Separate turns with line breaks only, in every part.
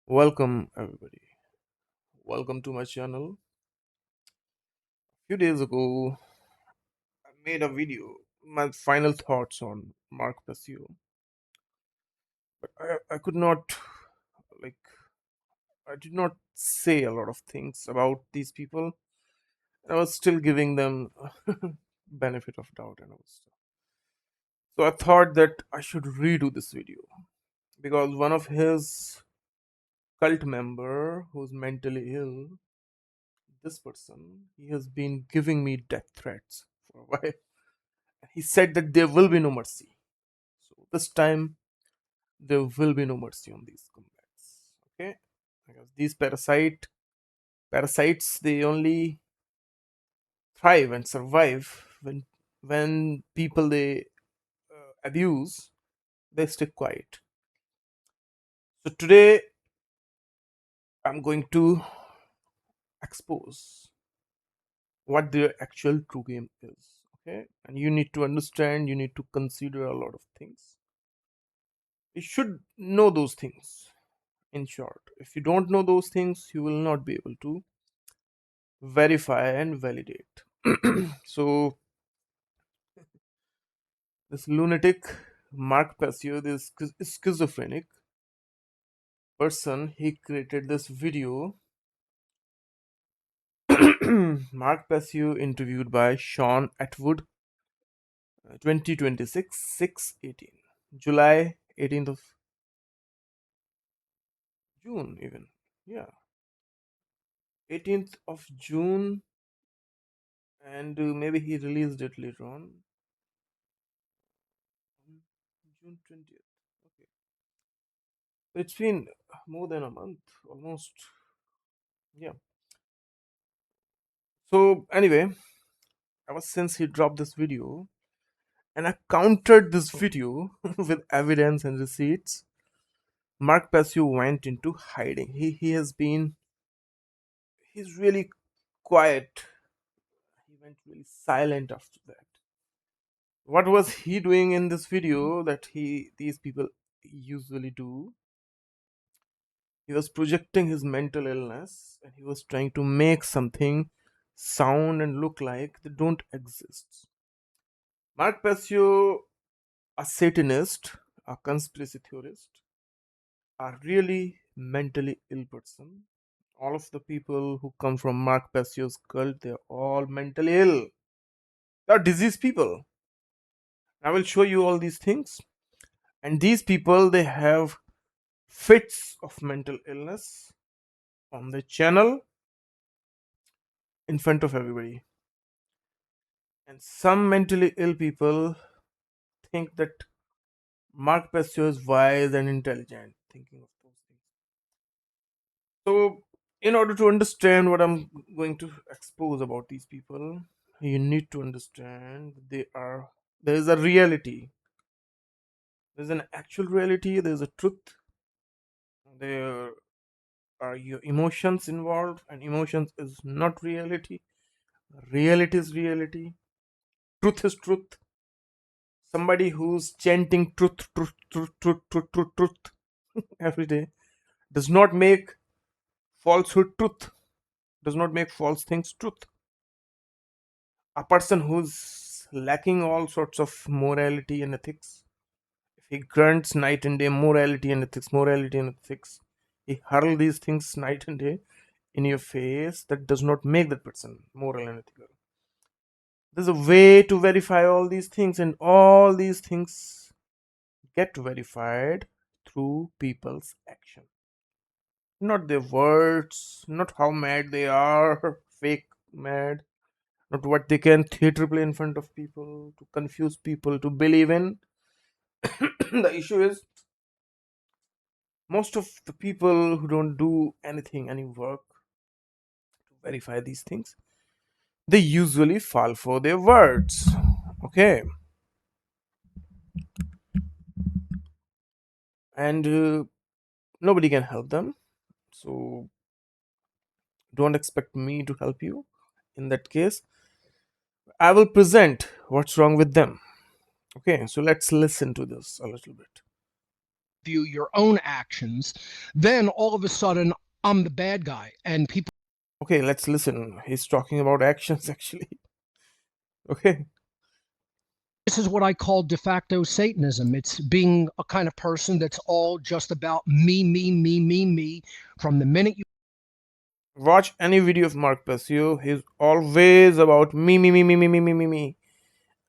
Welcome, everybody. Welcome to my channel. A few days ago, I made a video, my final thoughts on Mark Passio. But I could not, like, I did not say a lot of things about these people. I was still giving them benefit of doubt and all stuff. So I thought that I should redo this video because one of his cult member who's mentally ill, this person, he has been giving me death threats for a while. He said that there will be no mercy. So this time there will be no mercy on these comebacks. Okay, because these parasites they only thrive and survive when people they abuse, they stay quiet. So today I'm going to expose what their actual true game is. Okay, and you need to understand. You need to consider a lot of things. You should know those things. In short, if you don't know those things, you will not be able to verify and validate. So, this lunatic Mark Passio, this schizophrenic person, he created this video. Mark Passio interviewed by Sean Atwood, 2026, 6/18, July 18th of June, even. Yeah, 18th of June, and maybe he released it later on. June 20th. Okay. It's been more than a month, almost. Yeah. So anyway, ever since he dropped this video, and I countered this video with evidence and receipts, Mark Passio went into hiding. He's really quiet. He went really silent after that. What was he doing in this video that these people usually do? He was projecting his mental illness and he was trying to make something sound and look like they don't exist. Mark Passio, a Satanist, a conspiracy theorist, a really mentally ill person. All of the people who come from Mark Passio's cult, they're all mentally ill. They're diseased people. I will show you all these things. And these people, they have fits of mental illness on the channel in front of everybody. And some mentally ill people think that Mark Passio is wise and intelligent, thinking of those things. So, in order to understand what I'm going to expose about these people, you need to understand there is a reality. There's an actual reality, there's a truth, there are your emotions involved, and emotions is not reality. Reality is reality. Truth is truth. Somebody who's chanting truth, truth, truth, truth, truth, truth, truth every day does not make falsehood truth, does not make false things truth. A person who's lacking all sorts of morality and ethics, if he grunts night and day morality and ethics, he hurl these things night and day in your face, that does not make that person moral and ethical. There's a way to verify all these things, and all these things get verified through people's action, not their words, not how mad they are, fake mad, not what they can theater play in front of people to confuse people to believe in. The issue is most of the people who don't do anything, any work to verify these things, they usually fall for their words. Okay, and nobody can help them. So don't expect me to help you. In that case, I will present what's wrong with them. Okay, so let's listen to this a little bit.
view your own actions, then all of a sudden I'm the bad guy. And people,
Okay, let's listen. He's talking about actions actually. Okay.
this is what I call de facto Satanism. It's being a kind of person that's all just about me, me, me, me, me. From the minute you
Watch any video of Mark Passio. He's always about me, me, me, me, me, me, me, me, me.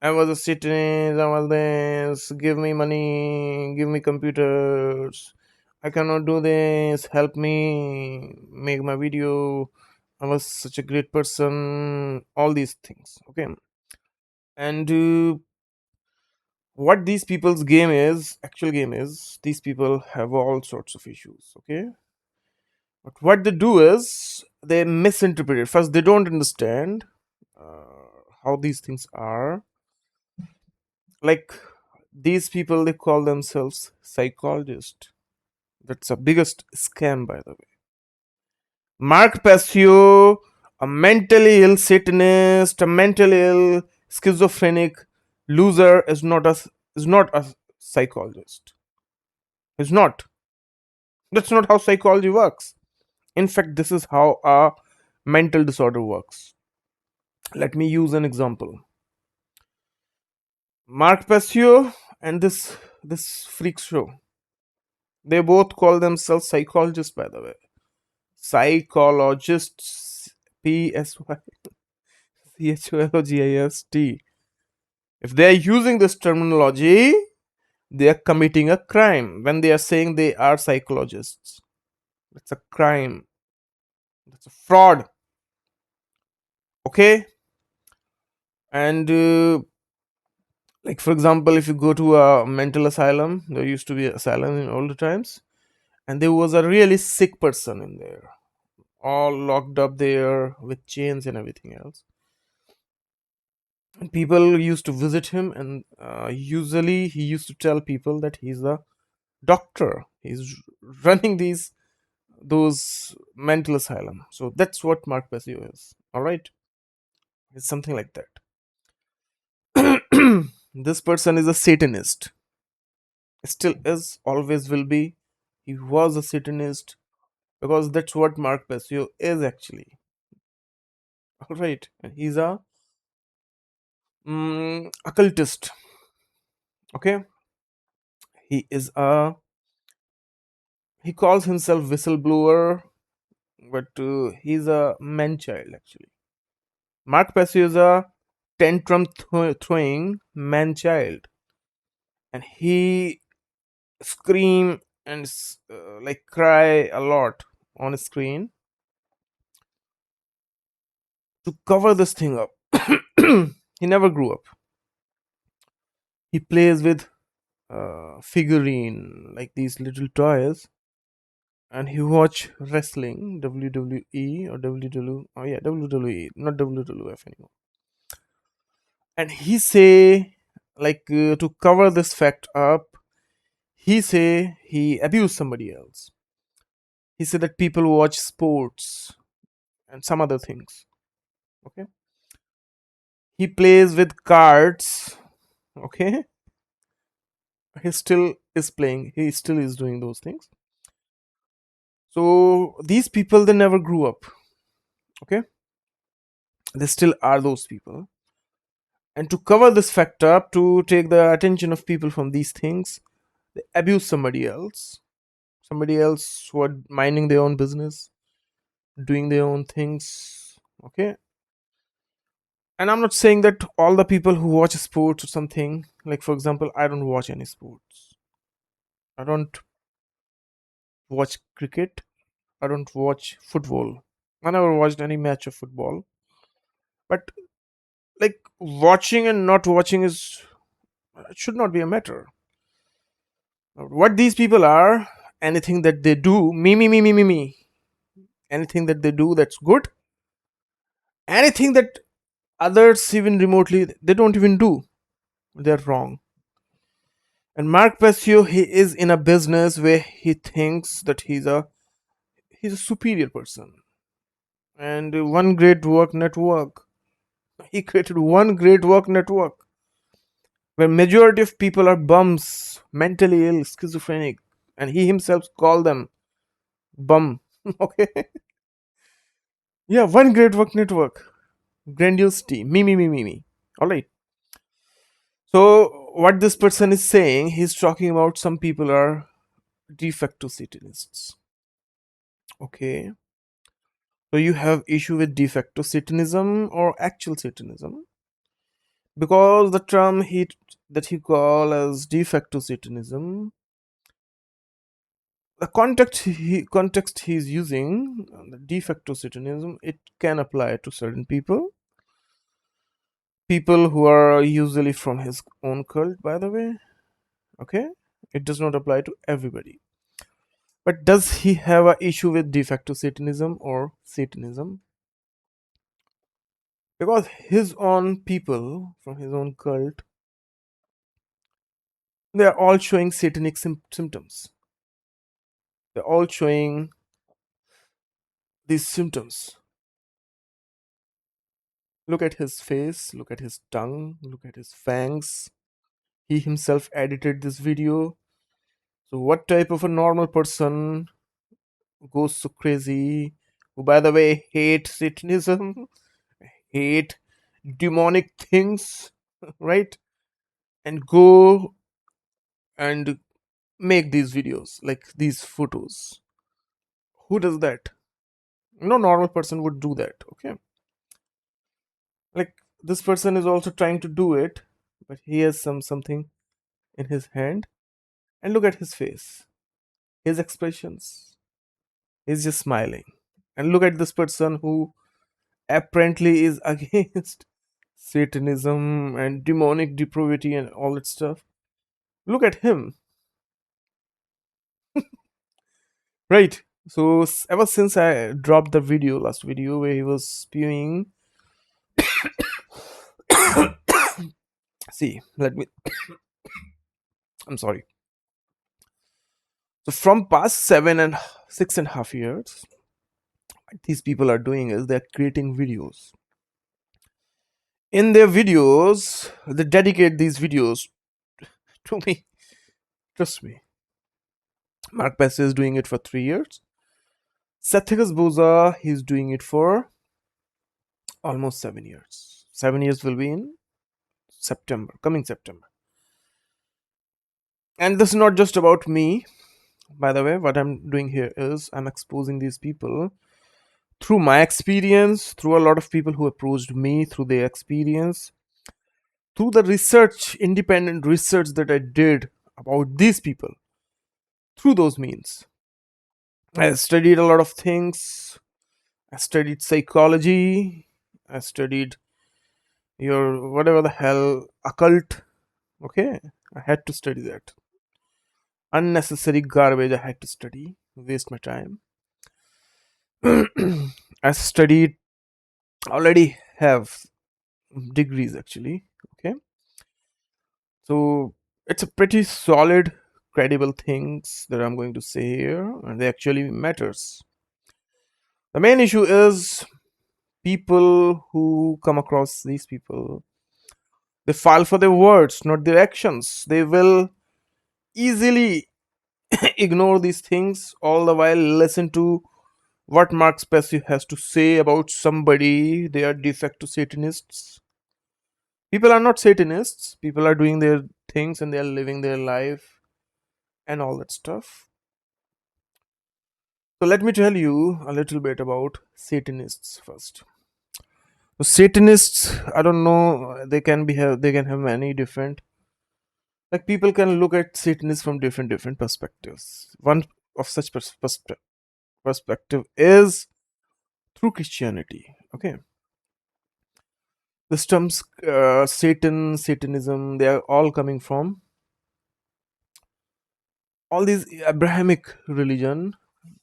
I was a citizen, I was this, give me money, give me computers. I cannot do this, help me make my video. I was such a great person, all these things. Okay. And what these people's game is, actual game is, these people have all sorts of issues. Okay. But what they do is they misinterpret it. First, they don't understand how these things are. Like these people, they call themselves psychologists. That's the biggest scam, by the way. Mark Passio, a mentally ill Satanist, a mentally ill schizophrenic loser, is not a psychologist. He's not. That's not how psychology works. In fact, this is how a mental disorder works. Let me use an example. Mark Passio and this freak show. They both call themselves psychologists, by the way. Psychologists. Psychologist. If they are using this terminology, they are committing a crime when they are saying they are psychologists. That's a crime. That's a fraud. Okay? And like for example, if you go to a mental asylum, there used to be an asylum in older times, and there was a really sick person in there, all locked up there with chains and everything else. And people used to visit him, and usually he used to tell people that he's a doctor. He's running those mental asylum. So that's what Mark Passio is. All right, it's something like that. This person is a Satanist. Still is, always will be. He was a Satanist because that's what Mark Passio is actually. All right, and he's a occultist. Okay, he is a he calls himself whistleblower, but he's a man child actually. Mark Passio is a tantrum throwing man child, and he scream and like cry a lot on screen to cover this thing up. He never grew up. He plays with figurine like these little toys, and he watch wrestling, WWE or WW. Oh yeah, WWE, not WWF anymore. And he say like to cover this fact up, he say he abused somebody else. He said that people watch sports and some other things. Okay, he plays with cards. Okay, he still is playing. He still is doing those things. So these people, they never grew up. Okay, they still are those people. And to cover this fact up, to take the attention of people from these things, they abuse somebody else who are minding their own business, doing their own things. Okay, and I'm not saying that all the people who watch sports or something, like for example, I don't watch any sports. I don't watch cricket. I don't watch football. I never watched any match of football. But like watching and not watching is, it should not be a matter. What these people are, anything that they do, me. Anything that they do that's good, anything that others even remotely they don't even do, they're wrong. And Mark Passio, he is in a business where he thinks that he's a superior person. And one great work network. He created one great work network where majority of people are bums, mentally ill, schizophrenic. and he himself called them bum. Okay. Yeah, one great work network, grandiosity, me. All right. So what this person is saying, he's talking about some people are de facto Satanists. Okay. So you have issue with de facto Satanism or actual Satanism, because the term he that he call as de facto Satanism, the context he's using, the de facto Satanism, it can apply to certain people who are usually from his own cult, by the way. Okay, it does not apply to everybody. But does he have a issue with de facto Satanism or Satanism? Because his own people from his own cult, they are all showing satanic symptoms. They're all showing these symptoms. Look at his face, look at his tongue, look at his fangs. He himself edited this video. So, what type of a normal person goes so crazy? Who, by the way, hate Satanism, hate demonic things, right? And go and make these videos, like these photos. Who does that? No normal person would do that. Okay, like this person is also trying to do it, but he has something in his hand, and look at his face, his expressions. He's just smiling. And look at this person who apparently is against Satanism and demonic depravity and all that stuff. Look at him, right? So ever since I dropped the video, last video where he was spewing, see, let me. I'm sorry. So from past 6.5 years, what these people are doing is they're creating videos. In their videos, they dedicate these videos to me. Trust me. Mark Passio is doing it for 3 years. Satykas Boza, he's doing it for almost 7 years. 7 years will be in September, coming September. And this is not just about me. By the way, what I'm doing here is I'm exposing these people through my experience, through a lot of people who approached me through their experience, through the research, independent research that I did about these people, through those means. I studied a lot of things. I studied psychology. I studied your whatever the hell occult. Okay, I had to study that. Unnecessary garbage I had to study, waste my time. I studied, already have degrees actually. Okay, so it's a pretty solid, credible things that I'm going to say here, and they actually matters. The main issue is people who come across these people, they fall for their words, not their actions. They will easily ignore these things, all the while listen to what Mark Passio has to say about somebody. They are de facto Satanists. People are not Satanists. People are doing their things and they are living their life and all that stuff. So let me tell you a little bit about Satanists first. So Satanists, I don't know, they can have many different, like people can look at Satanists from different perspectives. One of such perspective is through Christianity. Okay, the terms Satanism, they are all coming from all these Abrahamic religion.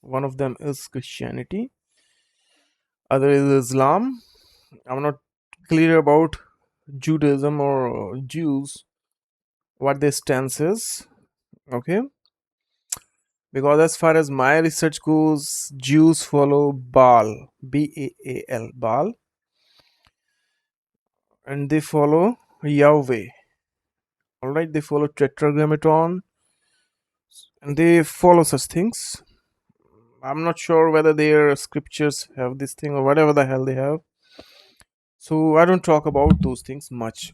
One of them is Christianity, other is Islam. I'm not clear about Judaism or Jews, what their stance is. Okay, because as far as my research goes, Jews follow Baal, Baal, Baal, and they follow Yahweh. All right, they follow Tetragrammaton. and they follow such things. I'm not sure whether their scriptures have this thing or whatever the hell they have. So I don't talk about those things much.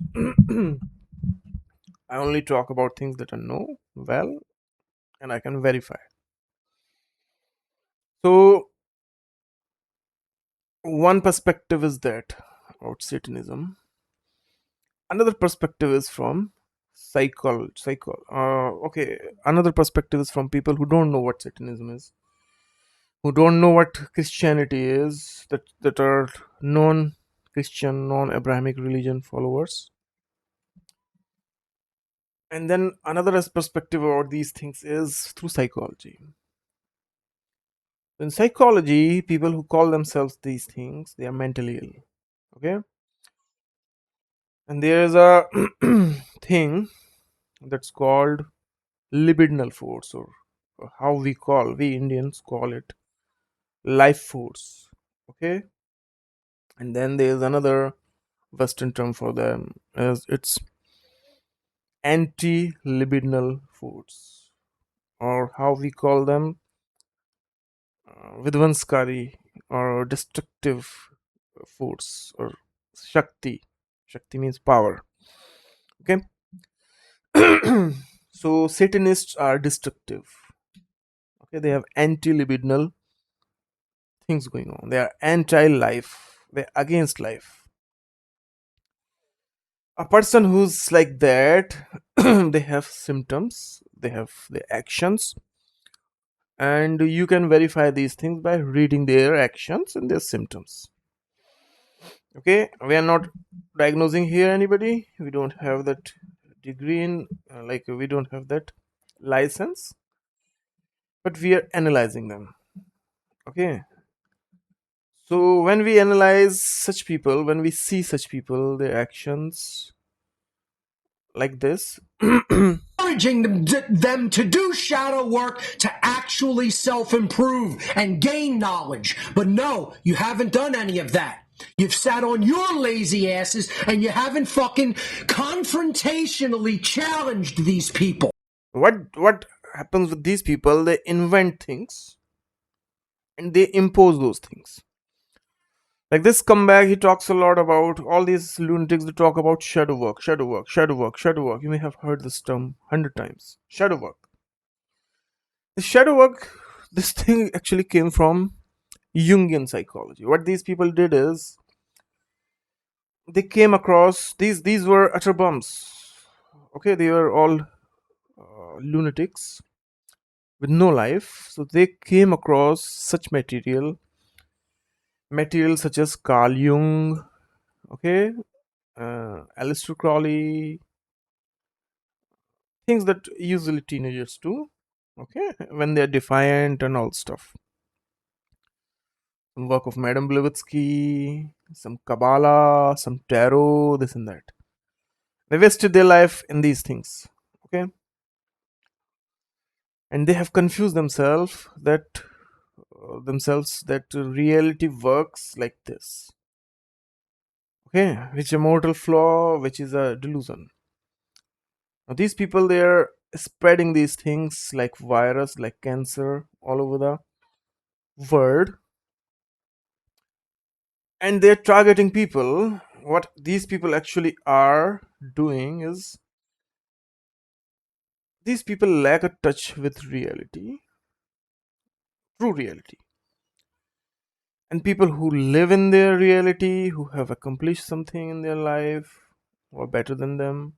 I only talk about things that I know well and I can verify. So one perspective is that about Satanism. Another perspective is from okay, another perspective is from people who don't know what Satanism is, who don't know what Christianity is, that are non-Christian, non-Abrahamic religion followers. And then another perspective about these things is through psychology. In psychology, people who call themselves these things, they are mentally ill. Okay, and there is a thing that's called libidinal force, or how we Indians call it life force. Okay, and then there is another Western term for them as it's anti-libidinal force, or how we call them vidvanskari, or destructive force, or shakti. Shakti means power. Okay, so Satanists are destructive. Okay, they have anti-libidinal things going on. They are anti-life. They're against life. A person who's like that, they have symptoms, they have their actions, and you can verify these things by reading their actions and their symptoms. Okay, we are not diagnosing here anybody. We don't have that degree in, like, we don't have that license, but we are analyzing them. Okay, so when we analyze such people, when we see such people, their actions like this,
Encouraging them to do shadow work to actually self-improve and gain knowledge. But no, you haven't done any of that. You've sat on your lazy asses and you haven't fucking confrontationally challenged these people.
what happens with these people, they invent things and they impose those things. Like this comeback, he talks a lot about all these lunatics. They talk about shadow work, shadow work, shadow work, shadow work. You may have heard this term 100 times. Shadow work. The shadow work, this thing actually came from Jungian psychology. What these people did is they came across these were utter bums. Okay, they were all lunatics with no life. So they came across such material such as Carl Jung, okay, Aleister Crowley, things that usually teenagers do, okay, when they're defiant and all stuff. Some work of Madame Blavatsky, some Kabbalah, some tarot, this and that. They wasted their life in these things, okay, and they have confused themselves that reality works like this, okay, which a mortal flaw, which is a delusion. Now these people, they're spreading these things like virus, like cancer, all over the world, and they're targeting people. What these people actually are doing is these people lack a touch with reality, true reality. And people who live in their reality, who have accomplished something in their life, who are better than them,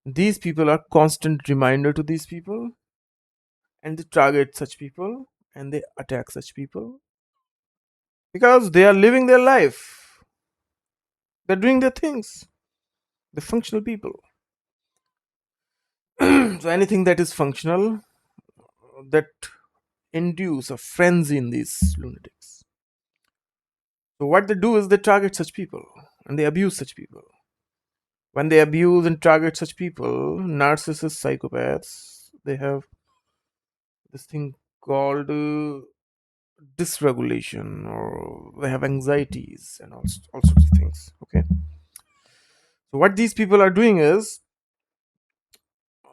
these people are constant reminder to these people, and they target such people and they attack such people because they are living their life. They're doing their things. They're functional people. So anything that is functional, that induce a frenzy in these lunatics. So what they do is they target such people and they abuse such people. When they abuse and target such people, narcissists, psychopaths, they have this thing called dysregulation, or they have anxieties and all sorts of things. Okay. So what these people are doing is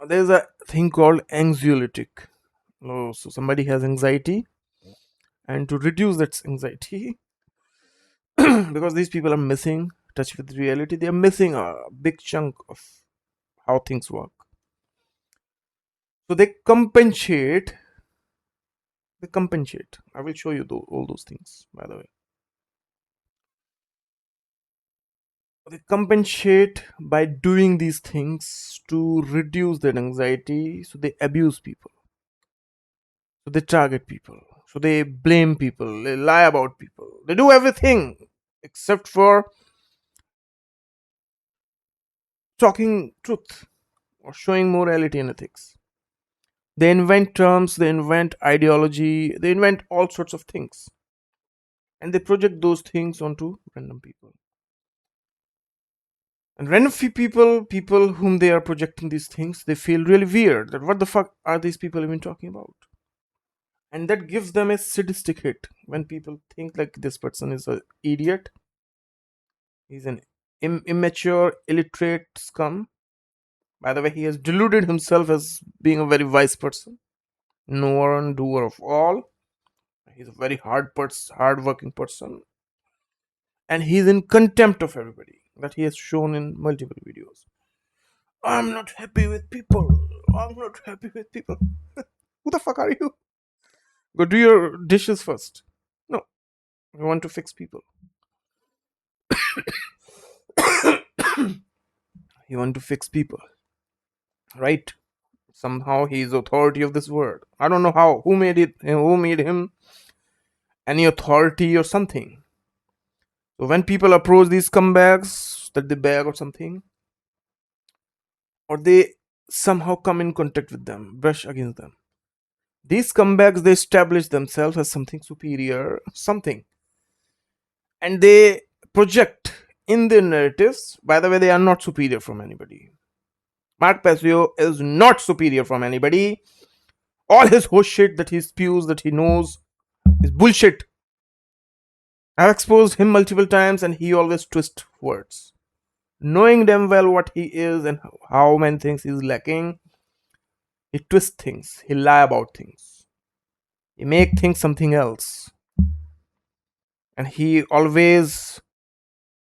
There's a thing called anxiolytic. Oh, so somebody has anxiety, and to reduce that anxiety, because these people are missing touch with reality, they are missing a big chunk of how things work. So they compensate. I will show you all those things, by the way. They compensate by doing these things to reduce their anxiety. So they abuse people. So they target people. So they blame people. They lie about people. They do everything except for talking truth or showing morality and ethics. They invent terms, they invent ideology, they invent all sorts of things. And they project those things onto random people. And random people whom they are projecting these things, they feel really weird that what the fuck are these people even talking about? And that gives them a sadistic hit when people think like this person is an idiot, he's an immature, illiterate scum. By the way, he has deluded himself as being a very wise person, knower and doer of all. He's a very hard working person, and he's in contempt of everybody that he has shown in multiple videos. I'm not happy with people. I'm not happy with people. Who the fuck are you? Go do your dishes first. No, I want to fix people. You want to fix people, right? Somehow he is authority of this world. I don't know how. Who made it? Who made him any authority or something? So when people approach these scumbags that they beg or something, or they somehow come in contact with them, brush against them, these scumbags they establish themselves as something superior, something, and they project in their narratives. By the way, they are not superior from anybody. Mark Passio is not superior from anybody. All his horse shit that he spews, that he knows, is bullshit. I've exposed him multiple times and he always twists words. Knowing damn well what he is and how many things he's lacking, he twists things, he lie about things, he make things something else, and he always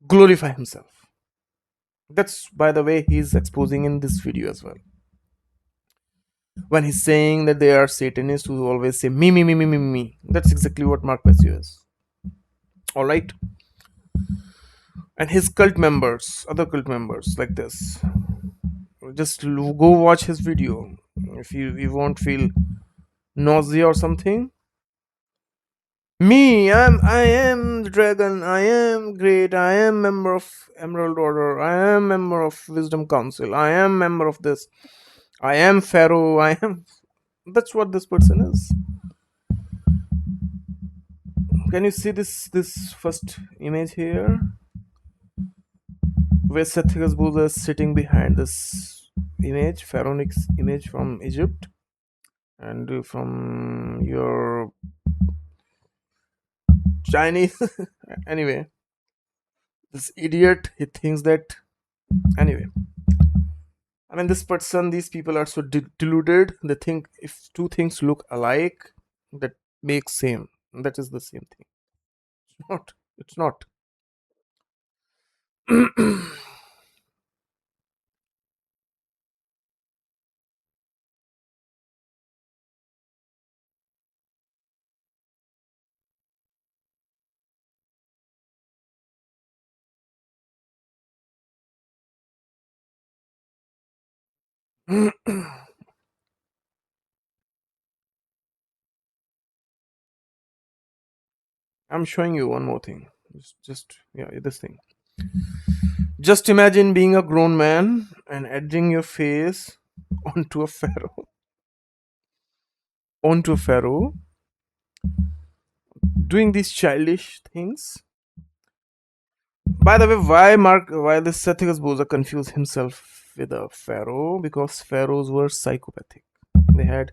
glorify himself. That's, by the way, he's exposing in this video as well. When he's saying that they are Satanists who always say me, me, me, me, me, me. That's exactly what Mark Passio is. Alright? And his cult members, other cult members like this, just go watch his video. If you won't feel nausea or something, me, I am the dragon, I am great, I am member of Emerald Order, I am member of Wisdom Council, I am member of this, I am Pharaoh, I am. That's what this person is. Can you see this first image here, where Satyas Buddha is sitting behind this image, pharaonic image from Egypt, and from your Chinese. Anyway, this idiot, he thinks that. Anyway, I mean, this person, these people are so deluded. They think if two things look alike, that makes same. That is the same thing. It's not. It's not. I'm showing you one more thing. Just yeah, this thing. Just imagine being a grown man and edging your face onto a pharaoh, onto a pharaoh, doing these childish things. By the way, why this Satyas Boza confused himself with a pharaoh? Because pharaohs were psychopathic. They had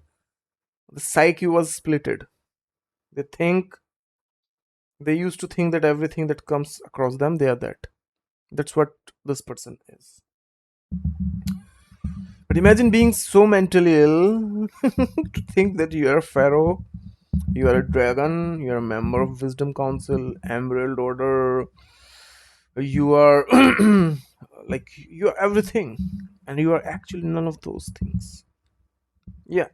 the psyche was splitted. They think they used to think that everything that comes across them, they are that. That's what this person is. But Imagine being so mentally ill to think that you are a pharaoh, you are a dragon, you are a member of Wisdom Council, Emerald Order, you are like you are everything, and you are actually none of those things. Yeah.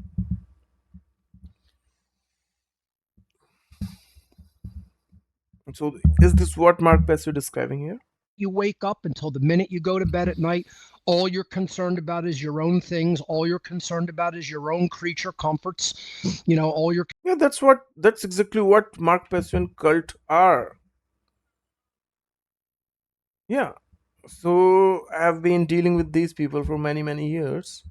So is this what Mark Passio describing here?
You wake up until the minute you go to bed at night, all you're concerned about is your own things. All you're concerned about is your own creature comforts. All you're
Yeah, that's exactly what Mark Passio and cult are. Yeah. So I've been dealing with these people for many years.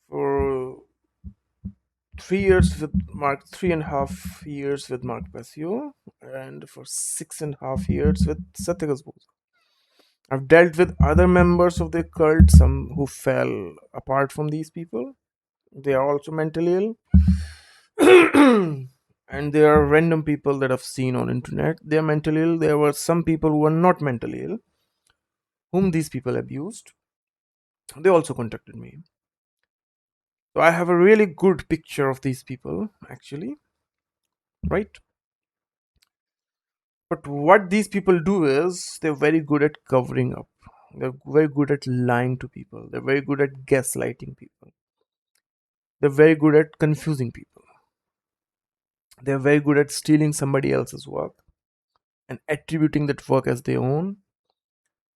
For 3 years with Mark, 3.5 years with Mark Passio, and for 6.5 years with Satyagas. I've dealt with other members of the cult, some who fell apart from these people. They are also mentally ill. And there are random people that I've seen on internet. They are mentally ill. There were some people who were not mentally ill, whom these people abused. They also contacted me. So I have a really good picture of these people, actually, right? But what these people do is they're very good at covering up. They're very good at lying to people. They're very good at gaslighting people. They're very good at confusing people. They're very good at stealing somebody else's work and attributing that work as their own,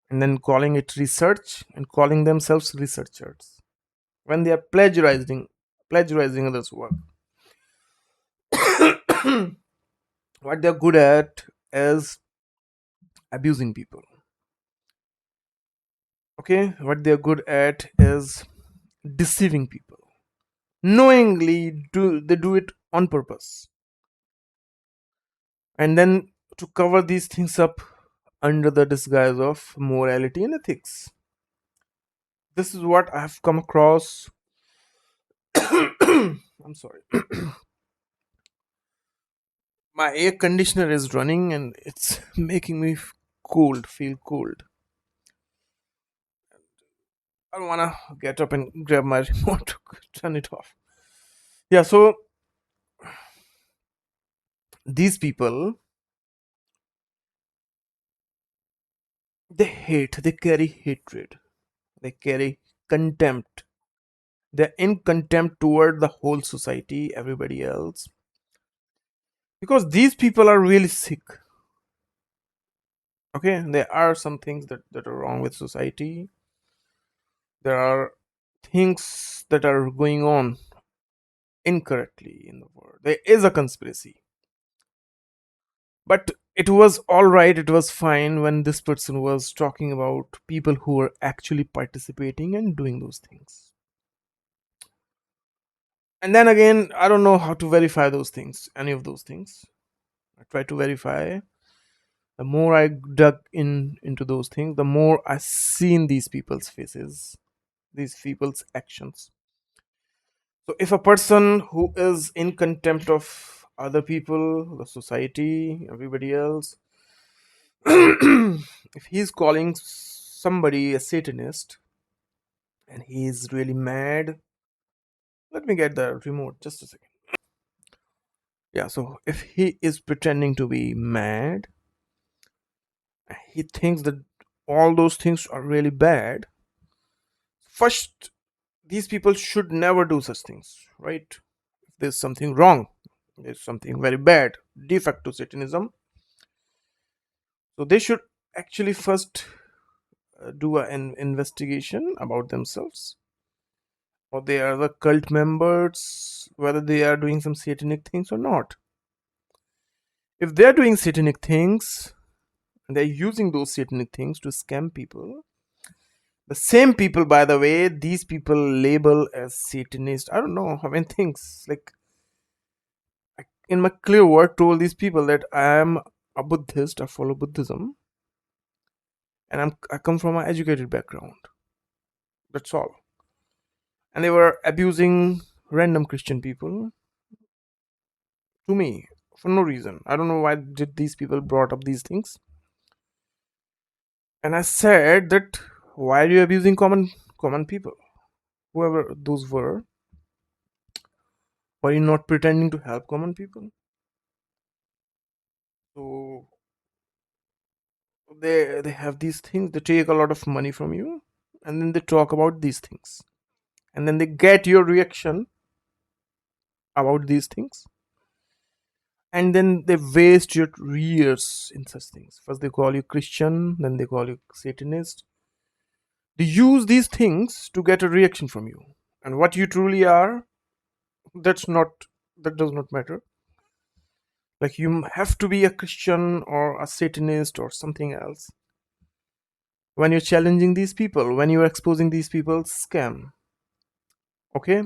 and then calling it research and calling themselves researchers when they are plagiarizing others' work. What they're good at is abusing people. Okay, what they're good at is deceiving people. Knowingly they do it on purpose, and then to cover these things up under the disguise of morality and ethics. This is what I have come across. I'm sorry. My air conditioner is running and it's making me feel cold. I don't wanna get up and grab my remote to turn it off. Yeah, so these people, they carry hatred, they carry contempt. They're in contempt toward the whole society, everybody else, because these people are really sick. Okay, there are some things that are wrong with society. There are things that are going on incorrectly in the world. There is a conspiracy. But it was all right, it was fine when this person was talking about people who were actually participating and doing those things. And then again, I don't know how to verify those things, any of those things. I try to verify. The more I dug into those things, the more I seen these people's faces, these people's actions. So if a person who is in contempt of other people, the society, everybody else, if he's calling somebody a Satanist and he's really mad, let me get the remote just a second. Yeah, so if he is pretending to be mad, he thinks that all those things are really bad. First, these people should never do such things, right? If there's something wrong, there's something very bad, defect to Satanism, so they should actually first do an investigation about themselves, or they are the cult members, whether they are doing some satanic things or not. If they're doing satanic things, and they're using those satanic things to scam people, the same people, by the way, these people label as Satanist. I don't know how many things. Like, in my clear word, told these people that I am a Buddhist, I follow Buddhism, and I come from an educated background. That's all. And they were abusing random Christian people to me for no reason. I don't know why did these people brought up these things. And I said that Why are you abusing common people? Whoever those were you not pretending to help common people? So they have these things. They take a lot of money from you, and then they talk about these things, and then they get your reaction about these things, and then they waste your years in such things. First they call you Christian, then they call you Satanist. They use these things to get a reaction from you, and what you truly are, that's not that does not matter. Like, you have to be a Christian or a Satanist or something else when you're challenging these people, when you're exposing these people's scam. Okay,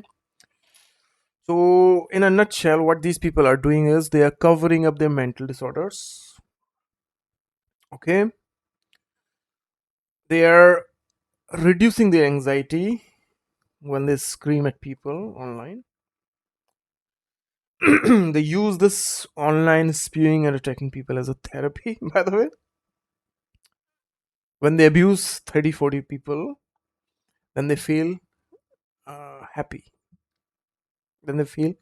so in a nutshell, what these people are doing is they are covering up their mental disorders. Okay, they are reducing their anxiety when they scream at people online. They use this online spewing and attacking people as a therapy, by the way. When they abuse 30, 40 people, then they feel happy. Then they feel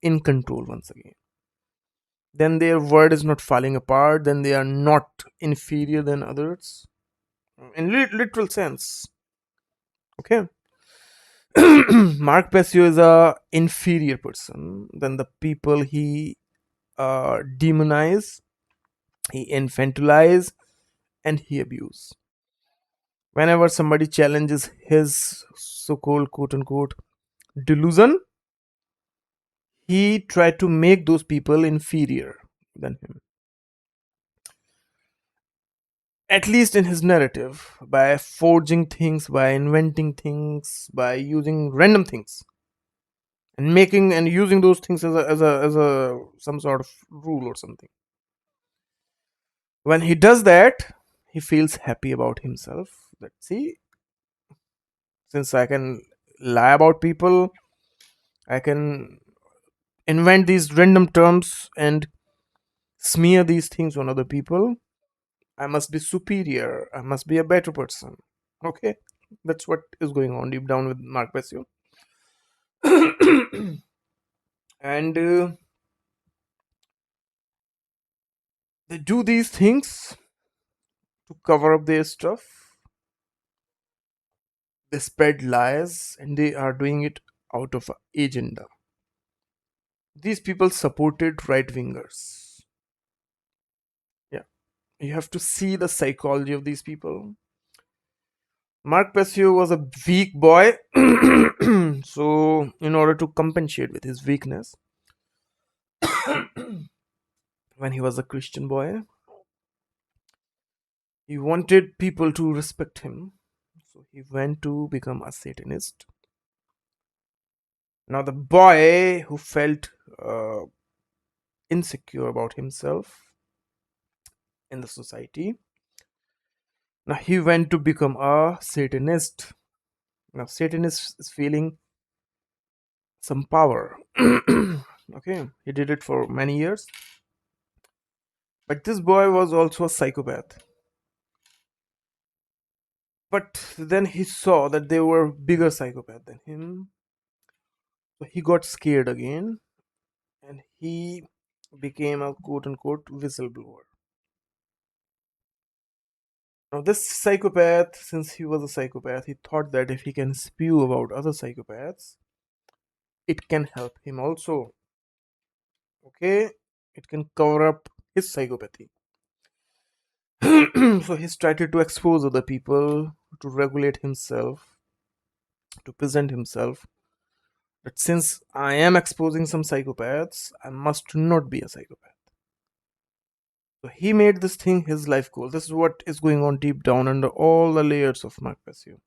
in control once again. Then their word is not falling apart. Then they are not inferior than others in literal sense. Okay. Mark Passio is a inferior person than the people he demonize, he infantilize, and he abuse. Whenever somebody challenges his so-called quote unquote delusion, he tried to make those people inferior than him, at least in his narrative, by forging things, by inventing things, by using random things, and making and using those things as a some sort of rule or something. When he does that, he feels happy about himself. That, see, since I can lie about people, I can invent these random terms and smear these things on other people. I must be superior. I must be a better person. Okay, that's what is going on deep down with Mark Passio. And they do these things to cover up their stuff. They spread lies, and they are doing it out of an agenda. These people supported right wingers. Yeah, you have to see the psychology of these people. Mark Passio was a weak boy, so in order to compensate with his weakness, when he was a Christian boy, he wanted people to respect him, so he went to become a Satanist. Now, the boy who felt uh, insecure about himself in the society, now he went to become a Satanist. Now, Satanist is feeling some power. Okay, he did it for many years, but this boy was also a psychopath. But then he saw that they were bigger psychopath than him, so he got scared again, and he became a quote unquote whistleblower. Now, this psychopath, since he was a psychopath, he thought that if he can spew about other psychopaths, it can help him also. Okay, it can cover up his psychopathy. So he started to expose other people, to regulate himself, to present himself. That since I am exposing some psychopaths, I must not be a psychopath. So he made this thing his life goal. This is what is going on deep down under all the layers of Mark Passio.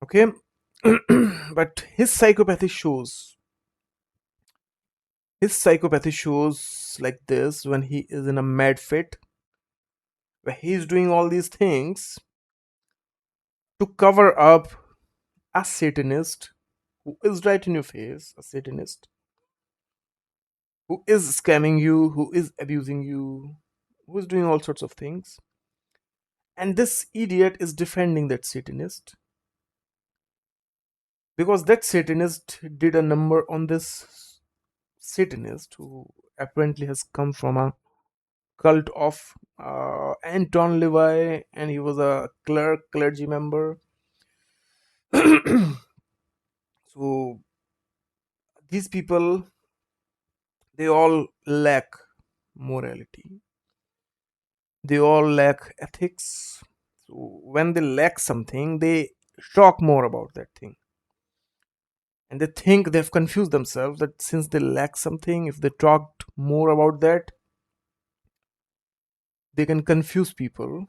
Okay, but his psychopathy shows like this when he is in a mad fit, where he is doing all these things to cover up a Satanist who is right in your face, a Satanist who is scamming you, who is abusing you, who is doing all sorts of things. And this idiot is defending that Satanist because that Satanist did a number on this Satanist who apparently has come from a cult of Anton Levi, and he was a clergy member. So these people, they all lack morality, they all lack ethics. So when they lack something, they talk more about that thing, and they think they've confused themselves that since they lack something, if they talked more about that, they can confuse people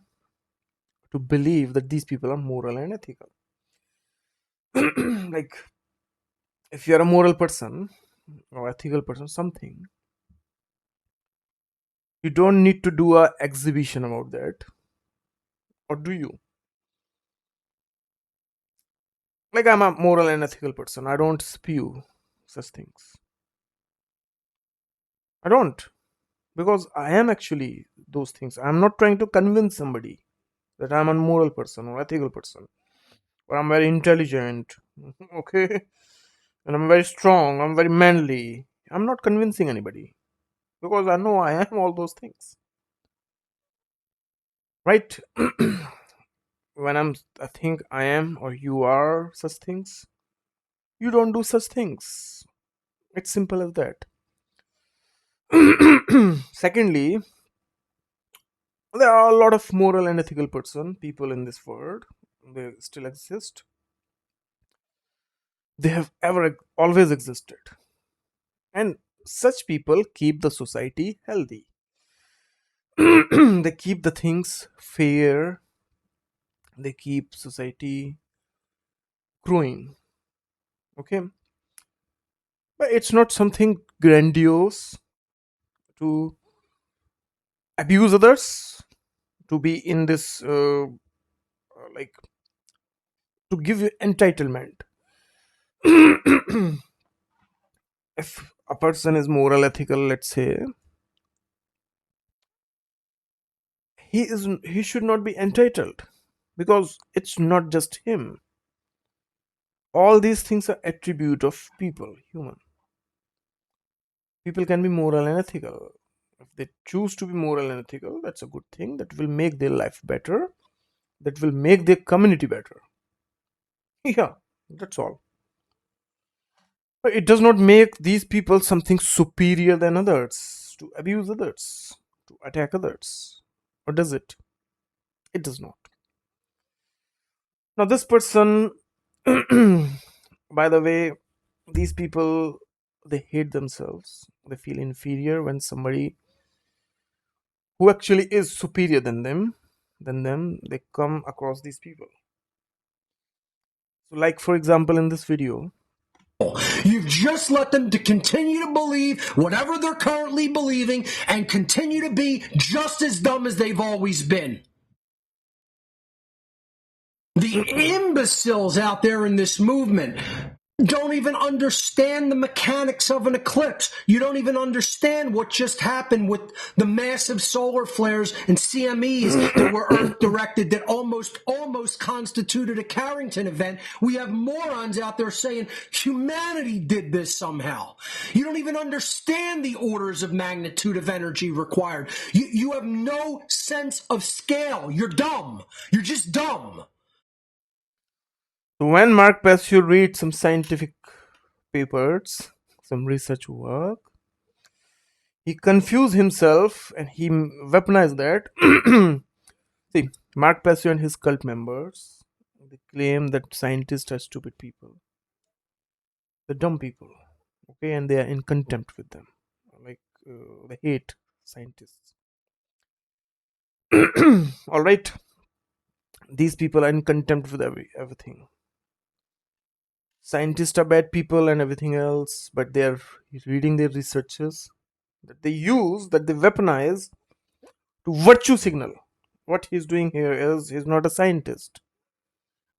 to believe that these people are moral and ethical. Like, if you're a moral person or ethical person, something, you don't need to do a exhibition about that, or do you? Like, I'm a moral and ethical person, I don't spew such things. I don't, because I am actually those things. I'm not trying to convince somebody that I'm a moral person or ethical person, or I'm very intelligent, okay, and I'm very strong, I'm very manly. I'm not convincing anybody because I know I am all those things, right? When I think I am or you are such things, you don't do such things. It's simple as that. Secondly, there are a lot of moral and ethical people in this world. They still exist. They have ever always existed, and such people keep the society healthy. They keep the things fair. They keep society growing. Okay, but it's not something grandiose to abuse others, to be in this like, to give you entitlement. If a person is moral ethical, let's say, he should not be entitled, because it's not just him. All these things are attribute of people, human. People can be moral and ethical. If they choose to be moral and ethical, that's a good thing. That will make their life better. That will make their community better. Yeah, that's all. But it does not make these people something superior than others, to abuse others, to attack others. Or does it? It does not. Now, this person, by the way, these people, they hate themselves. They feel inferior when somebody who actually is superior than them, they come across these people. So, like for example, in this video,
You've just let them to continue to believe whatever they're currently believing and continue to be just as dumb as they've always been. The imbeciles out there in this movement don't even understand the mechanics of an eclipse. You don't even understand what just happened with the massive solar flares and CMEs that were Earth directed that almost constituted a Carrington event. We have morons out there saying humanity did this somehow. You don't even understand the orders of magnitude of energy required. You have no sense of scale. You're dumb. You're just dumb.
so when Mark Passio reads some scientific papers, some research work, he confused himself and he weaponized that. See, Mark Passio and his cult members, they claim that scientists are stupid people, the dumb people, okay, and they are in contempt with them, like they hate scientists. All right, these people are in contempt with everything. Scientists are bad people and everything else, but they are reading their researches that they weaponize to virtue signal. What he's doing here is he's not a scientist.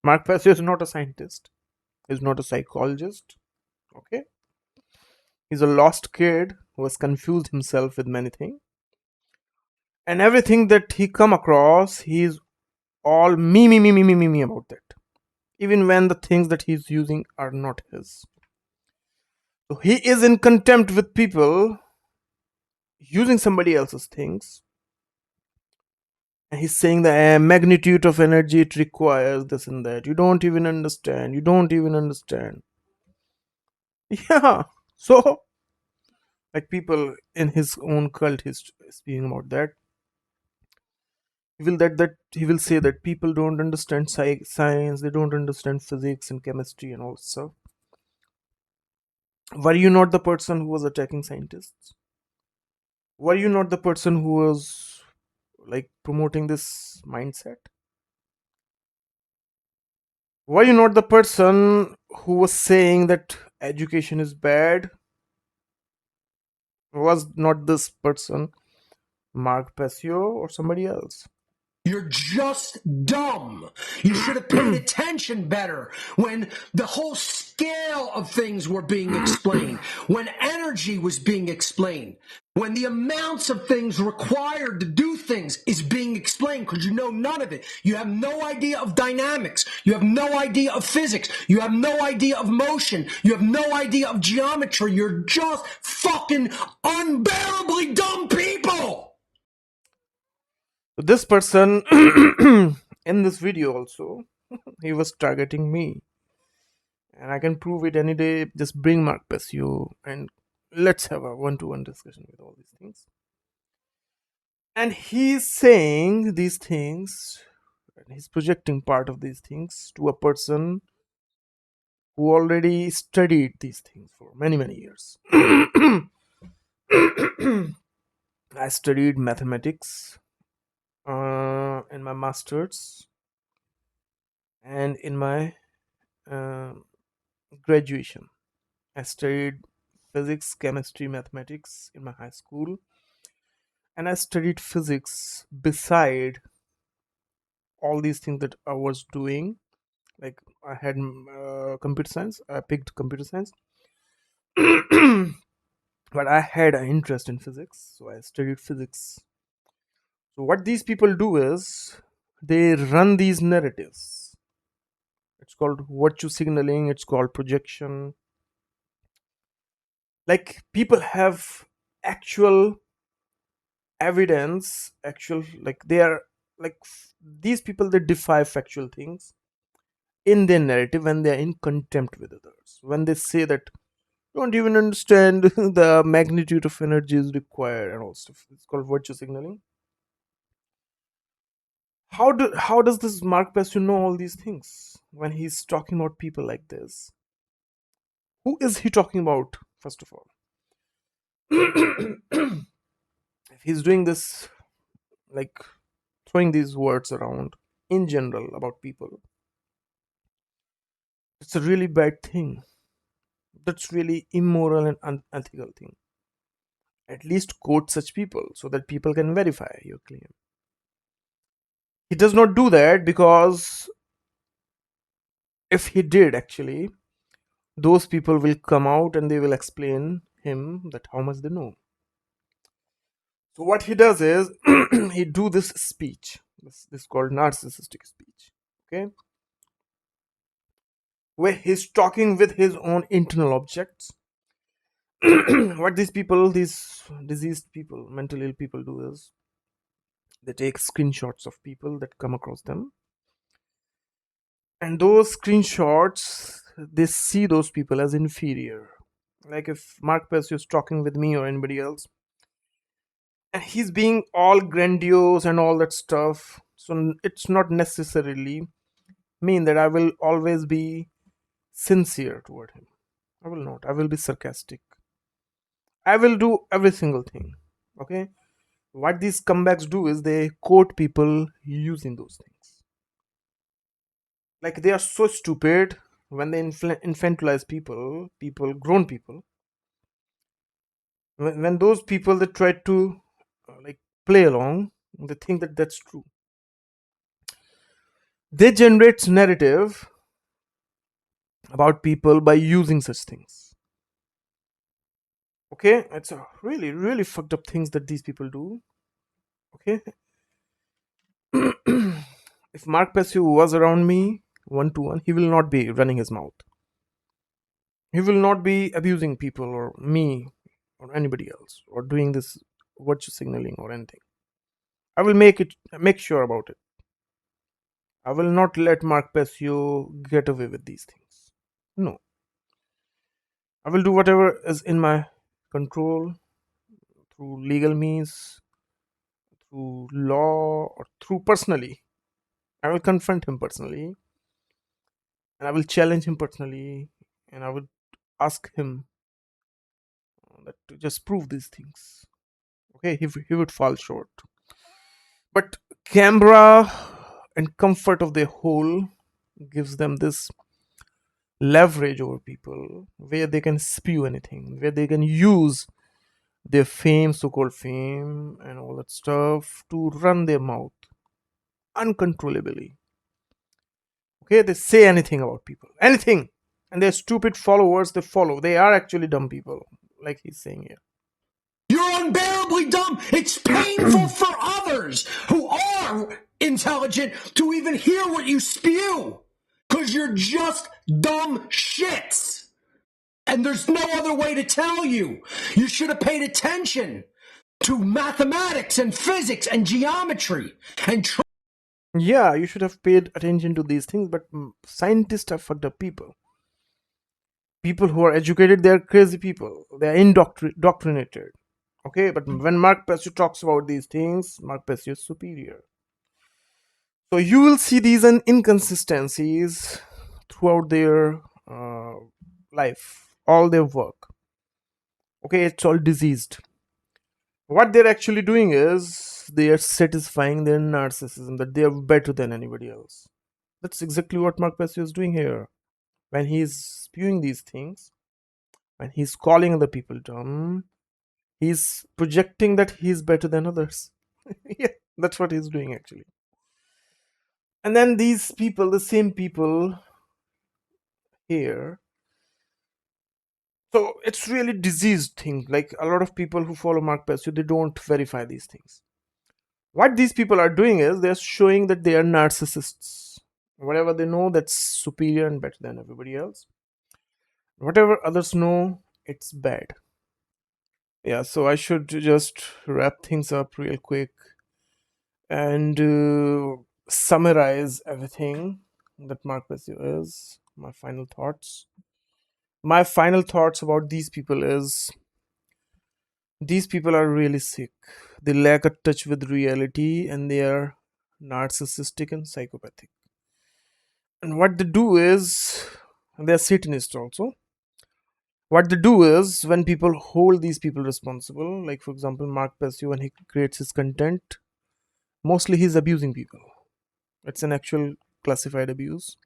Mark Passio is not a scientist. He's not a psychologist. Okay, he's a lost kid who has confused himself with many things, and everything that he come across, he's all me about that, even when the things that he's using are not his. So he is in contempt with people using somebody else's things, and he's saying the magnitude of energy it requires, this and that. You don't even understand. You don't even understand. Yeah. So, like people in his own cult, he's speaking about that. He will say that people don't understand science. They don't understand physics and chemistry and all stuff. Were you not the person who was attacking scientists? Were you not the person who was like promoting this mindset? Were you not the person who was saying that education is bad? Was not this person Mark Passio or somebody else?
You're just dumb. You should have paid attention better when the whole scale of things were being explained, when energy was being explained, when the amounts of things required to do things is being explained, because you know none of it. You have no idea of dynamics. You have no idea of physics. You have no idea of motion. You have no idea of geometry. You're just fucking unbearably dumb people.
This person in this video also, he was targeting me, and I can prove it any day. Just bring Mark Passio and let's have a one-to-one discussion with all these things. And he's saying these things, and he's projecting part of these things to a person who already studied these things for many years. I studied mathematics in my masters and in my uh, graduation. I studied physics, chemistry, mathematics in my high school, and I studied physics beside all these things that I was doing. Like I had computer science. I picked computer science, but I had an interest in physics, so I studied physics. So what these people do is they run these narratives. It's called virtue signaling. It's called projection. Like people have actual evidence, actual, like they are like these people, they defy factual things in their narrative when they are in contempt with others, when they say that don't even understand the magnitude of energy is required and all stuff. It's called virtue signaling. How does this Mark Passio know all these things when he's talking about people like this? Who is he talking about, first of all? If he's doing this, like throwing these words around in general about people, it's a really bad thing. That's really immoral and unethical thing. At least quote such people so that people can verify your claim. He does not do that because if he did, actually, those people will come out and they will explain him that how much they know. So what he does is he do this speech. This is called narcissistic speech. Okay, where he's talking with his own internal objects. What these people, these diseased people, mentally ill people do is they take screenshots of people that come across them, and those screenshots, they see those people as inferior. Like if Mark Passio is talking with me or anybody else, and he's being all grandiose and all that stuff, so it's not necessarily mean that I will always be sincere toward him. I will not. I will be sarcastic. I will do every single thing. Okay. What these comebacks do is they quote people using those things. Like they are so stupid when they infantilize people, grown people. When those people that try to like play along, they think that that's true. They generate narrative about people by using such things. Okay, it's a really fucked up things that these people do. Okay, If Mark Passio was around me one to one, he will not be running his mouth. He will not be abusing people or me or anybody else or doing this virtue signaling or anything. I will make sure about it. I will not let Mark Passio get away with these things. No. I will do whatever is in my control through legal means, through law, or through personally. I will confront him personally and I will challenge him personally and I will ask him that to just prove these things. Okay, he would fall short. But camera and comfort of their whole gives them this leverage over people where they can spew anything, where they can use their fame, so called fame, and all that stuff to run their mouth uncontrollably. Okay, they say anything about people, anything, and their stupid followers they follow. They are actually dumb people, like he's saying
You're unbearably dumb. It's painful
here.
for others who are intelligent to even hear what you spew. Because you're just dumb shits. And there's no other way to tell you. You should have paid attention to mathematics and physics and geometry and
Yeah, you should have paid attention to these things, but scientists are fucked up people. People who are educated, they are crazy people. They are indoctrinated. Okay, but when Mark Passio talks about these things, Mark Passio is superior. So you will see these inconsistencies throughout their uh, life, all their work. Okay, it's all diseased. What they're actually doing is they are satisfying their narcissism that they are better than anybody else. That's exactly what Mark Passio is doing here. When he's spewing these things, when he's calling other people dumb, he's projecting that he's better than others. Yeah, that's what he's doing actually. And then these people, the same people here, so it's really diseased thing. Like a lot of people who follow Mark Passio, they don't verify these things. What these people are doing is they're showing that they are narcissists. Whatever they know, that's superior and better than everybody else. Whatever others know, it's bad. Yeah, so I should just wrap things up real quick and summarize everything that Mark Passio is. My final thoughts. My final thoughts about these people is these people are really sick. They lack a touch with reality and they are narcissistic and psychopathic. And what they do is, they are Satanists also. What they do is, when people hold these people responsible, like for example, Mark Passio, when he creates his content, mostly he's abusing people. It's an actual classified abuse.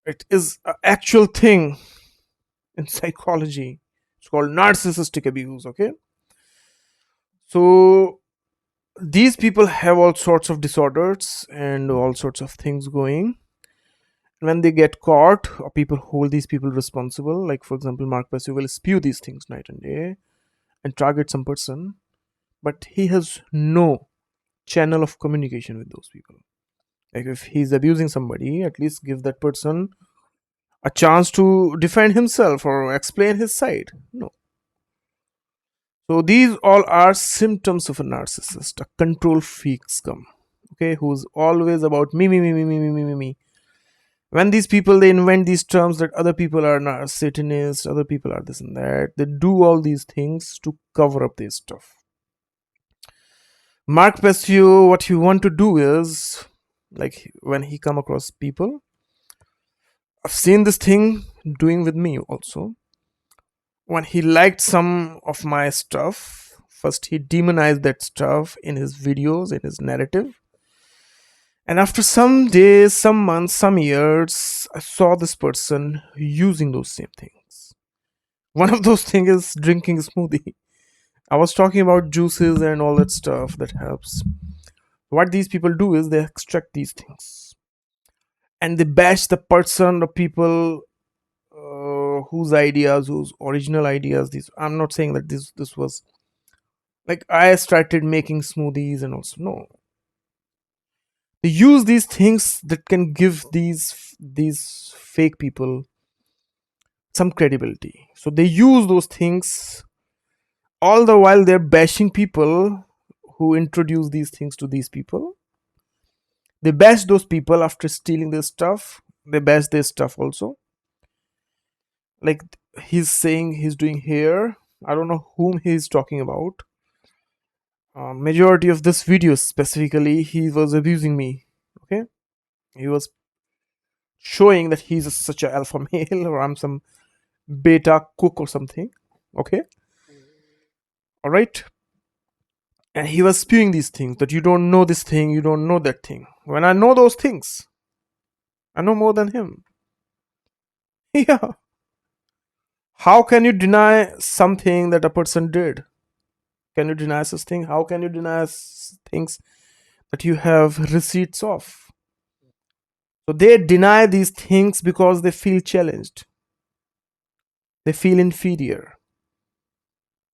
It is an actual thing in psychology. It's called narcissistic abuse, okay? So these people have all sorts of disorders and all sorts of things going. When they get caught, or people hold these people responsible, like for example, Mark Passio will spew these things night and day and target some person, but he has no channel of communication with those people. Like if he's abusing somebody, at least give that person a chance to defend himself or explain his side. No. So these all are symptoms of a narcissist, a control freak scum. Okay, who's always about me, me, me, me, me, me, me, me, me. When these people they invent these terms that other people are Satanists, other people are this and that, they do all these things to cover up this stuff. Mark Passio, what he want to do is, like when he come across people, I've seen this thing doing with me also. When he liked some of my stuff, first he demonized that stuff in his videos, in his narrative. And after some days, some months, some years, I saw this person using those same things. One of those things is drinking smoothie. I was talking about juices and all that stuff that helps. What these people do is they extract these things and they bash the person or people whose ideas, whose original ideas. These I'm not saying that this was like I started making smoothies and also no. They use these things that can give these fake people some credibility. So they use those things all the while they're bashing people who introduce these things to these people. They bash those people after stealing their stuff. They bash their stuff also. Like he's saying he's doing here. I don't know whom he's talking about. Majority of this video specifically, he was abusing me. Okay, he was showing that he's such a alpha male or I'm some beta cook or something. Okay, all right. And he was spewing these things that you don't know this thing, you don't know that thing. When I know those things, I know more than him. Yeah. How can you deny something that a person did? Can you deny such thing? How can you deny things that you have receipts of? So they deny these things because they feel challenged. They feel inferior.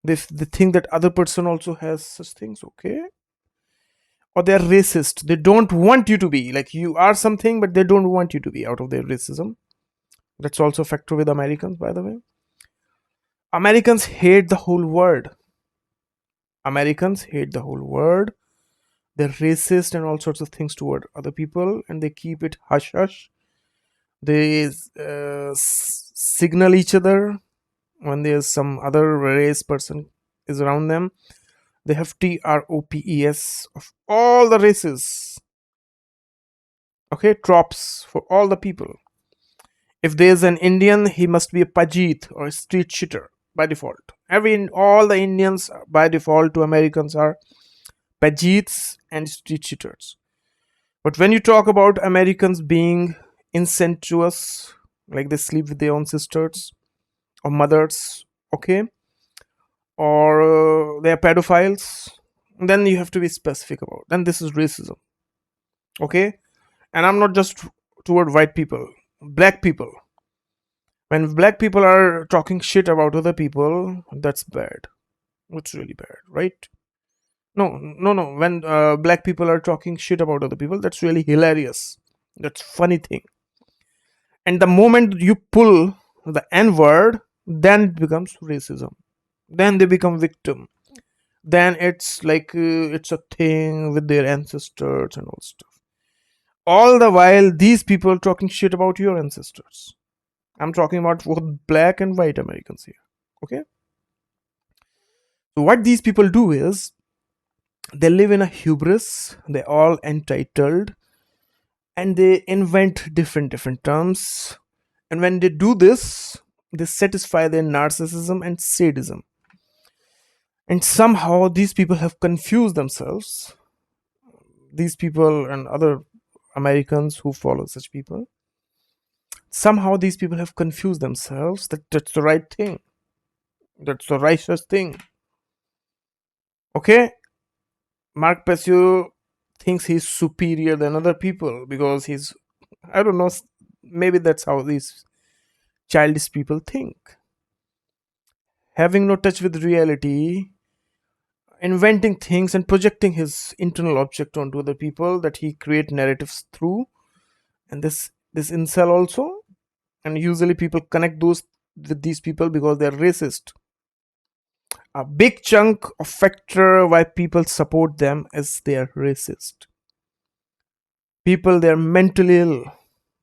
They think that other person also has such things, okay? Or they're racist. They don't want you to be. Like you are something, but they don't want you to be out of their racism. That's also a factor with Americans, by the way. Americans hate the whole world. Americans hate the whole world. They're racist and all sorts of things toward other people, and they keep it hush hush. They signal each other when there's some other race person is around them. They have TROPES of all the races. Okay, tropes for all the people. If there's an Indian, he must be a Pajit or a street shitter by default. All the Indians by default to Americans are Pajits and street shitters. But when you talk about Americans being incestuous, like they sleep with their own sisters or mothers, okay, or they are pedophiles, then you have to be specific about. Then this is racism, okay. And I'm not just toward white people, black people. When black people are talking shit about other people, that's bad. It's really bad, right? No, no, no. When black people are talking shit about other people, that's really hilarious. That's funny thing. And the moment you pull the N word, then it becomes racism. Then they become victim. Then it's like it's a thing with their ancestors and all stuff. All the while, these people are talking shit about your ancestors. I'm talking about both black and white Americans here. Okay? So, what these people do is they live in a hubris, they're all entitled, and they invent different terms. And when they do this, they satisfy their narcissism and sadism. And somehow these people have confused themselves. These people and other Americans who follow such people, somehow these people have confused themselves that that's the right thing. That's the righteous thing. Okay? Mark Passio thinks he's superior than other people because he's, I don't know, maybe that's how these childish people think. Having no touch with reality, inventing things and projecting his internal object onto other people that he create narratives through. And this incel also, and usually people connect those with these people because they're racist. A big chunk of factor why people support them is they're racist. People, they're mentally ill.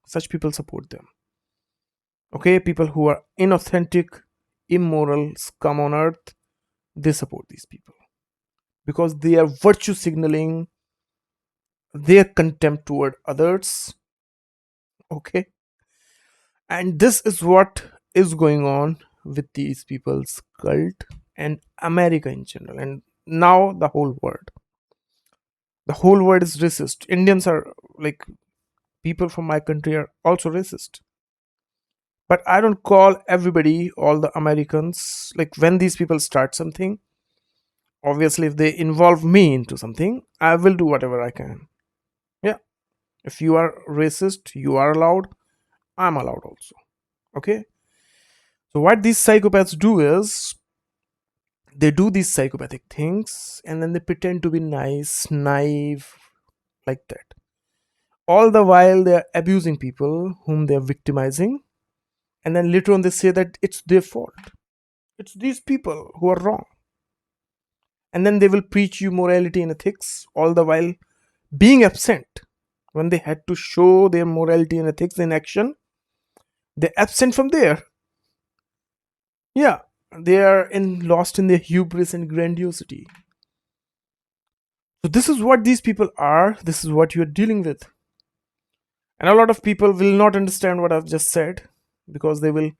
Such people support them. Okay, people who are inauthentic, immoral, scum on earth, they support these people because they are virtue signaling their contempt toward others. Okay, and this is what is going on with these people's cult and America in general, and now the whole world. The whole world is racist. Indians are like, people from my country are also racist. But I don't call everybody, all the Americans, like when these people start something, obviously if they involve me into something, I will do whatever I can. Yeah. If you are racist, you are allowed, I'm allowed also. Okay. So what these psychopaths do is they do these psychopathic things and then they pretend to be nice, naive, like that. All the while they are abusing people whom they are victimizing, and then later on they say that it's their fault. It's these people who are wrong. And then they will preach you morality and ethics, all the while being absent. When they had to show their morality and ethics in action, they're absent from there. Yeah, they are lost in their hubris and grandiosity. So this is what these people are. This is what you are dealing with. And a lot of people will not understand what I've just said, because they will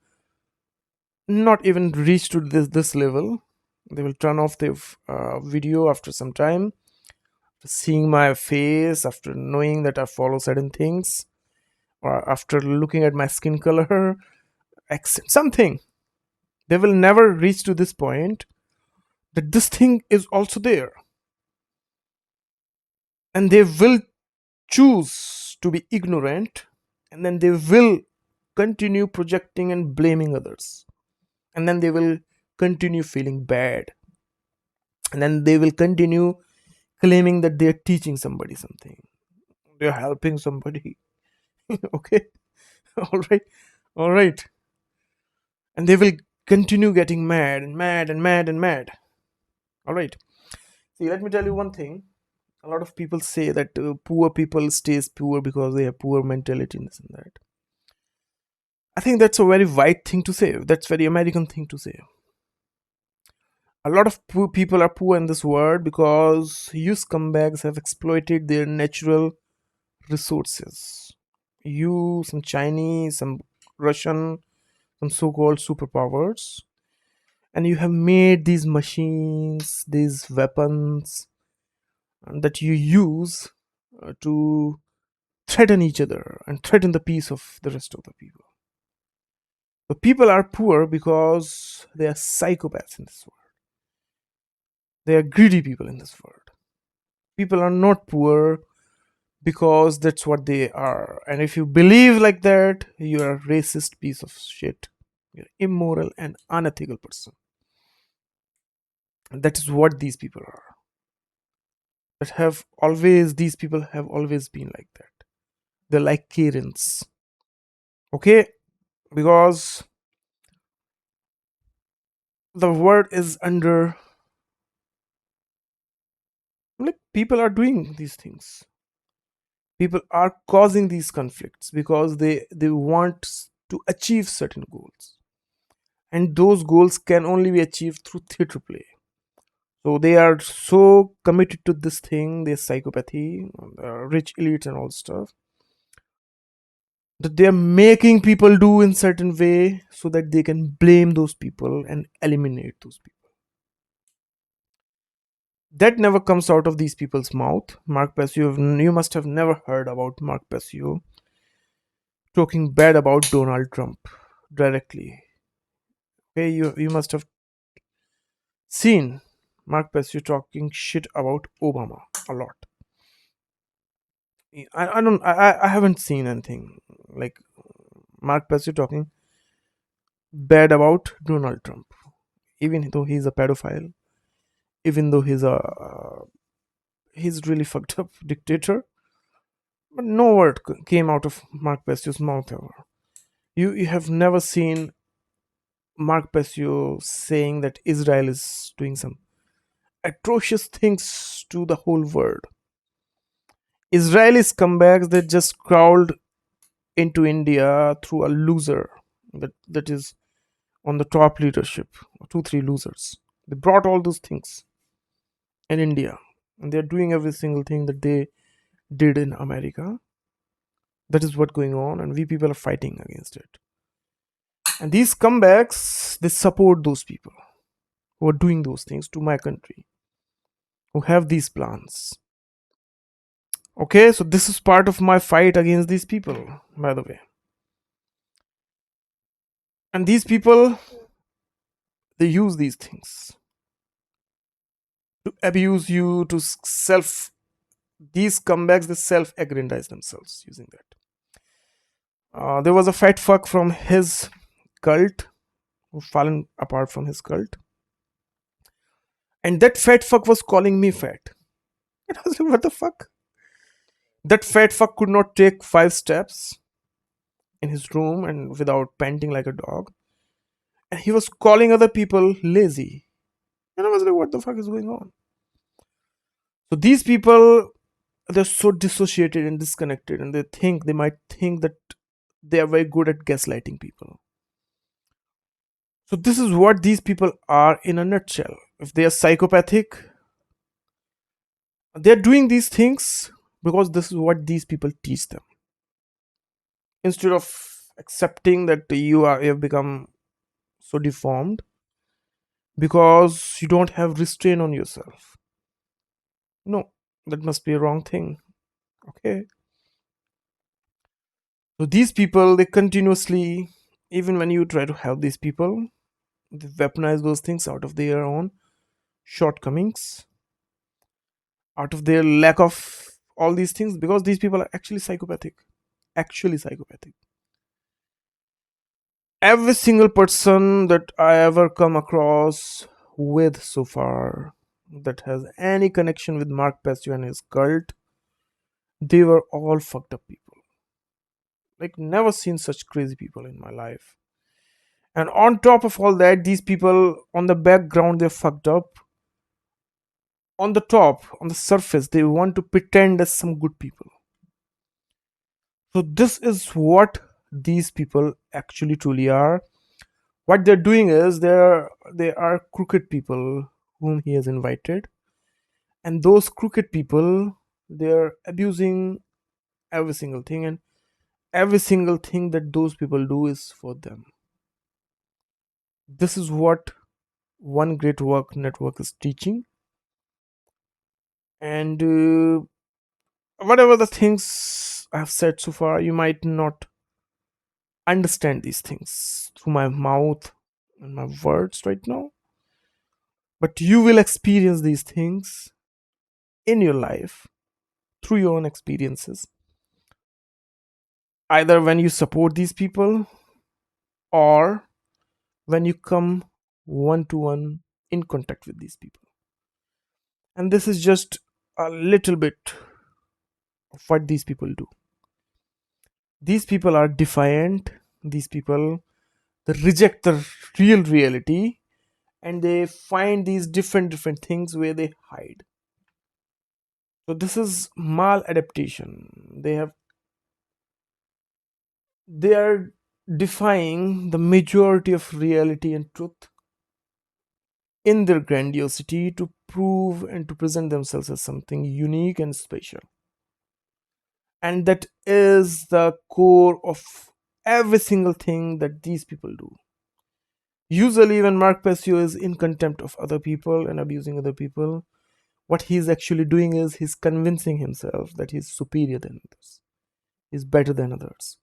not even reach to this level. They will turn off the video after some time, seeing my face, after knowing that I follow certain things, or after looking at my skin color, accent, something. They will never reach to this point that this thing is also there. And they will choose to be ignorant, and then they will continue projecting and blaming others, and then they will continue feeling bad, and then they will continue claiming that they're teaching somebody something, they're helping somebody. Okay. All right. All right. And they will continue getting mad and mad and mad and mad. All right. See, let me tell you one thing. A lot of people say that poor people stays poor because they have poor mentality and this and that. I think that's a very white thing to say. That's very American thing to say. A lot of poor people are poor in this world because you scumbags have exploited their natural resources. You, some Chinese, some Russian, some so-called superpowers, and you have made these machines, these weapons that you use to threaten each other and threaten the peace of the rest of the people. The people are poor because they are psychopaths in this world. They are greedy people in this world. People are not poor because that's what they are. And if you believe like that, you are a racist piece of shit. You're immoral and unethical person. And that is what these people are. That have always these people have always been like that. They're like Karens. Okay? Because the world is under, like, people are doing these things. People are causing these conflicts because they want to achieve certain goals, and those goals can only be achieved through theater play. So they are so committed to this thing, this psychopathy, rich elites and all stuff, that they are making people do in certain way so that they can blame those people and eliminate those people. That never comes out of these people's mouth. Mark Passio, you must have never heard about Mark Passio talking bad about Donald Trump directly. Okay, you must have seen Mark Passio talking shit about Obama a lot. I haven't seen anything like Mark Passio talking bad about Donald Trump, even though he's a pedophile, even though he's really fucked up dictator. But no word came out of Mark Passio's mouth ever. You have never seen Mark Passio saying that Israel is doing some atrocious things to the whole world. Israeli scumbags that just crawled into India through a loser that is on the top leadership, two, three losers. They brought all those things in India, and they're doing every single thing that they did in America. That is what's going on, and we people are fighting against it. And these comebacks, they support those people who are doing those things to my country, who have these plans. Okay, so this is part of my fight against these people, by the way. And these people, they use these things to abuse you, to self. These comebacks, they self aggrandize themselves using that. There was a fat fuck from his cult who fallen apart from his cult, and that fat fuck was calling me fat. And I was like, what the fuck? That fat fuck could not take 5 steps in his room and without panting like a dog. And he was calling other people lazy. And I was like, what the fuck is going on? So these people, they're so dissociated and disconnected, and they might think that they are very good at gaslighting people. So this is what these people are in a nutshell. If they are psychopathic, they're doing these things because this is what these people teach them. Instead of accepting that you have become so deformed because you don't have restraint on yourself. No, that must be a wrong thing. Okay. So these people, they continuously, even when you try to help these people, they weaponize those things out of their own shortcomings, out of their lack of all these things, because these people are actually psychopathic. Actually psychopathic. Every single person that I ever come across with so far that has any connection with Mark Passio and his cult, they were all fucked up people. Like, never seen such crazy people in my life. And on top of all that, these people on the background, they're fucked up. On the top, on the surface, they want to pretend as some good people. So this is what these people actually truly are. What they're doing is they are crooked people whom he has invited, and those crooked people, they're abusing every single thing, and every single thing that those people do is for them. This is what one great work network is teaching. And whatever the things I've said so far, you might not understand these things through my mouth and my words right now, but you will experience these things in your life through your own experiences, either when you support these people or when you come one to one in contact with these people. And this is just a little bit of what these people do. These people are defiant. These people, they reject the real reality, and they find these different things where they hide. So this is maladaptation. They are defying the majority of reality and truth in their grandiosity to prove and to present themselves as something unique and special. And that is the core of every single thing that these people do. Usually, when Mark Passio is in contempt of other people and abusing other people, what he's actually doing is he's convincing himself that he's superior than others, he's better than others.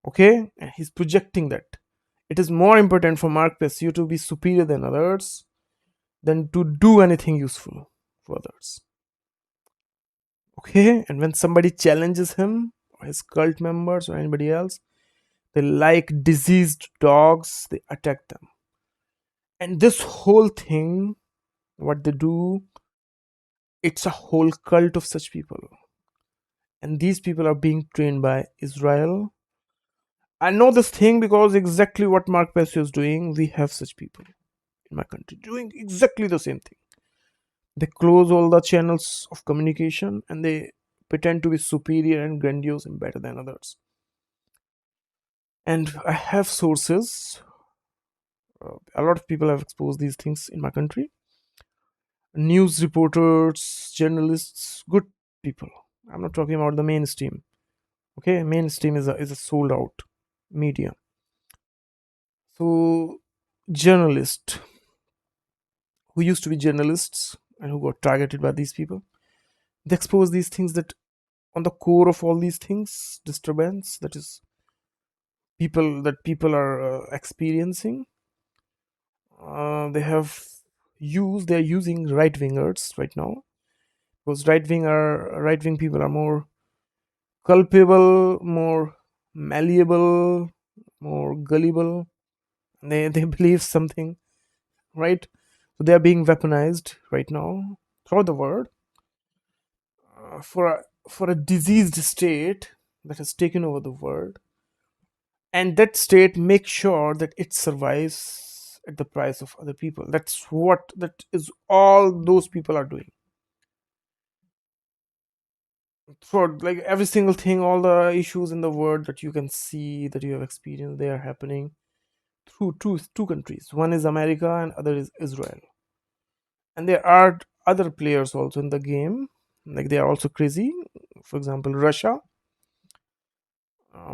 Okay? And he's projecting that. It is more important for Mark Passio to be superior than others than to do anything useful for others. Okay? And when somebody challenges him, or his cult members, or anybody else, they, like diseased dogs, they attack them. And this whole thing, what they do, it's a whole cult of such people. And these people are being trained by Israel. I know this thing because exactly what Mark Passio is doing, we have such people in my country doing exactly the same thing. They close all the channels of communication and they pretend to be superior and grandiose and better than others. And I have sources. A lot of people have exposed these things in my country. News reporters, journalists, good people. I'm not talking about the mainstream. Okay, mainstream is a sold out media. So journalists who used to be journalists and who got targeted by these people, they expose these things that on the core of all these things, disturbance that is people are experiencing. They're using right wingers right now because right wing people are more culpable, more malleable, more gullible. They believe something, right? So they are being weaponized right now throughout the world for for a diseased state that has taken over the world, and that state makes sure that it survives at the price of other people. That is all those people are doing. For like every single thing, all the issues in the world that you can see, that you have experienced, they are happening through two countries. One is America and other is Israel. And there are other players also in the game, like they are also crazy. For example, Russia,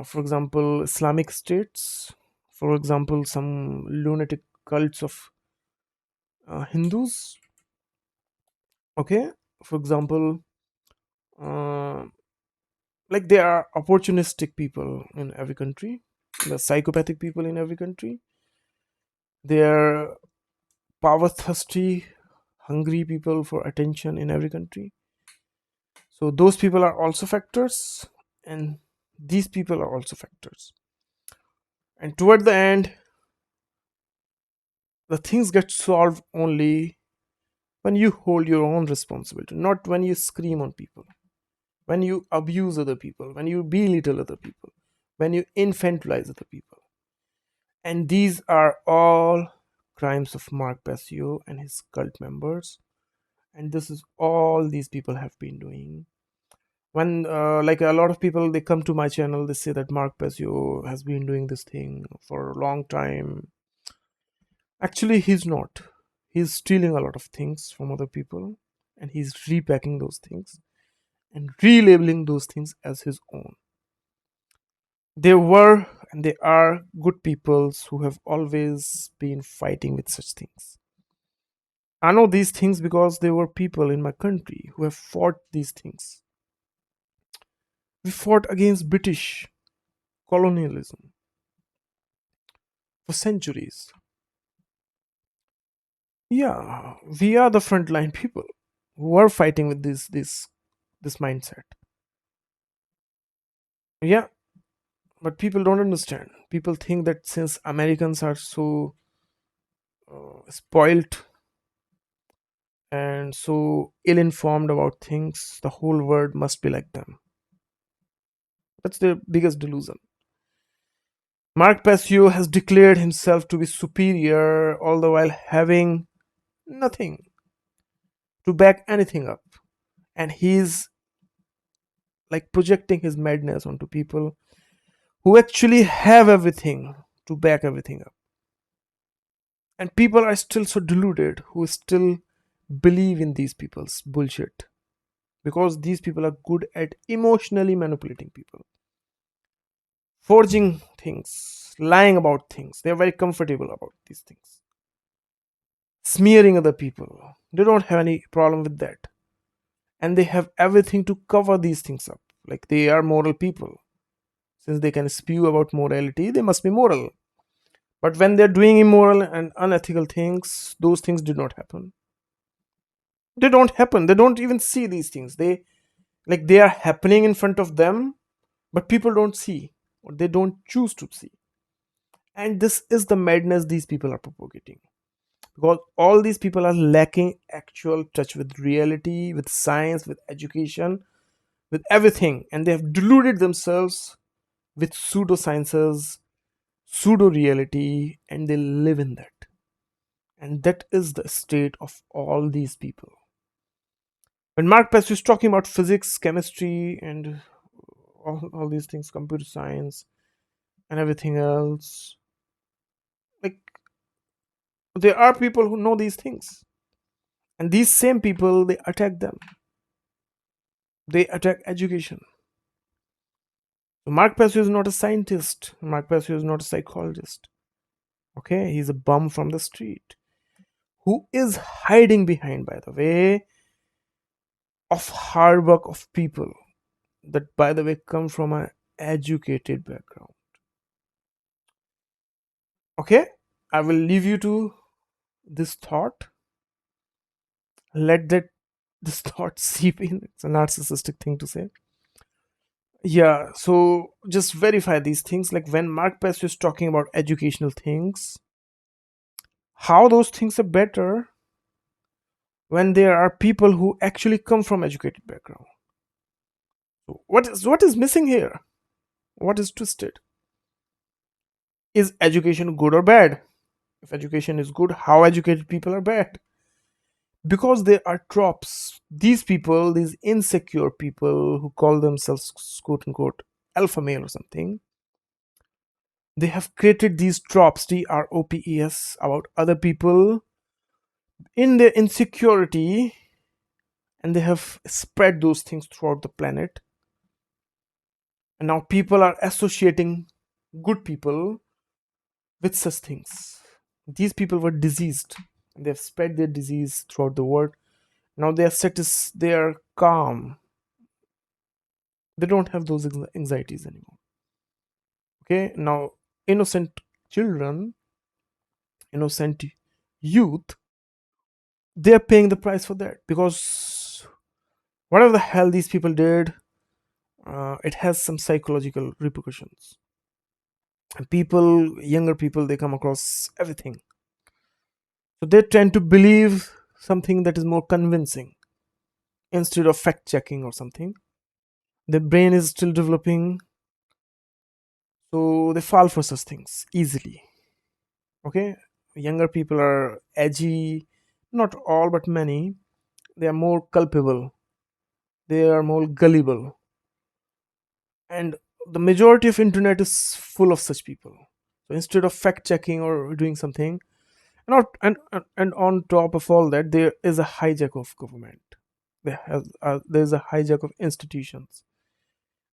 for example, Islamic states, for example, some lunatic cults of Hindus. Okay, for example, uh, like there are opportunistic people in every country, the psychopathic people in every country. There are power thirsty, hungry people for attention in every country. So those people are also factors, and these people are also factors. And toward the end, the things get solved only when you hold your own responsibility, not when you scream on people, when you abuse other people, when you belittle other people, when you infantilize other people. And these are all crimes of Mark Passio and his cult members. And this is all these people have been doing. When like a lot of people, they come to my channel, they say that Mark Passio has been doing this thing for a long time. Actually, he's not. He's stealing a lot of things from other people, and he's repacking those things and relabeling those things as his own. There were and there are good peoples who have always been fighting with such things. I know these things because there were people in my country who have fought these things. We fought against British colonialism for centuries. Yeah, we are the frontline people who are fighting with this mindset. Yeah, but people don't understand. People think that since Americans are so spoilt and so ill-informed about things, the whole world must be like them. That's the biggest delusion. Mark Passio has declared himself to be superior, all the while having nothing to back anything up. And he's like projecting his madness onto people who actually have everything to back everything up. And people are still so deluded who still believe in these people's bullshit because these people are good at emotionally manipulating people, forging things, lying about things. They're very comfortable about these things. Smearing other people. They don't have any problem with that. And they have everything to cover these things up. Like they are moral people. Since they can spew about morality, they must be moral. But when they're doing immoral and unethical things, those things did not happen. They don't happen. They don't even see these things. They are happening in front of them, but people don't see or they don't choose to see. And this is the madness these people are propagating. Because all these people are lacking actual touch with reality, with science, with education, with everything. And they have deluded themselves with pseudosciences, pseudo reality, and they live in that. And that is the state of all these people. When Mark Passio is talking about physics, chemistry, and all these things, computer science, and everything else, like there are people who know these things, and these same people they attack them. They attack education. So Mark Passio is not a scientist. Mark Passio is not a psychologist. Okay, he's a bum from the street who is hiding behind, by the way, of hard work of people that, by the way, come from an educated background. Okay, I will leave you to this thought. Let that this thought seep in. It's a narcissistic thing to say. Yeah, so just verify these things. Like when Mark Passio is talking about educational things, how those things are better when there are people who actually come from educated background. What is missing here? What is twisted? Is education good or bad? If education is good, how educated people are bad? Because there are tropes. These people, these insecure people who call themselves quote unquote alpha male or something, they have created these tropes, tropes, about other people in their insecurity, and they have spread those things throughout the planet. And now people are associating good people with such things. These people were diseased, and they have spread their disease throughout the world. Now they are they are calm. They don't have those anxieties anymore. Okay, now innocent children, innocent youth, they are paying the price for that, because whatever the hell these people did, it has some psychological repercussions. And people, younger people, they come across everything, so they tend to believe something that is more convincing instead of fact checking or something. Their brain is still developing, so they fall for such things easily. Okay, younger people are edgy, not all but many. They are more culpable, they are more gullible, and the majority of internet is full of such people. So instead of fact checking or doing something, not and on top of all that, there is a hijack of government. There's a hijack of institutions.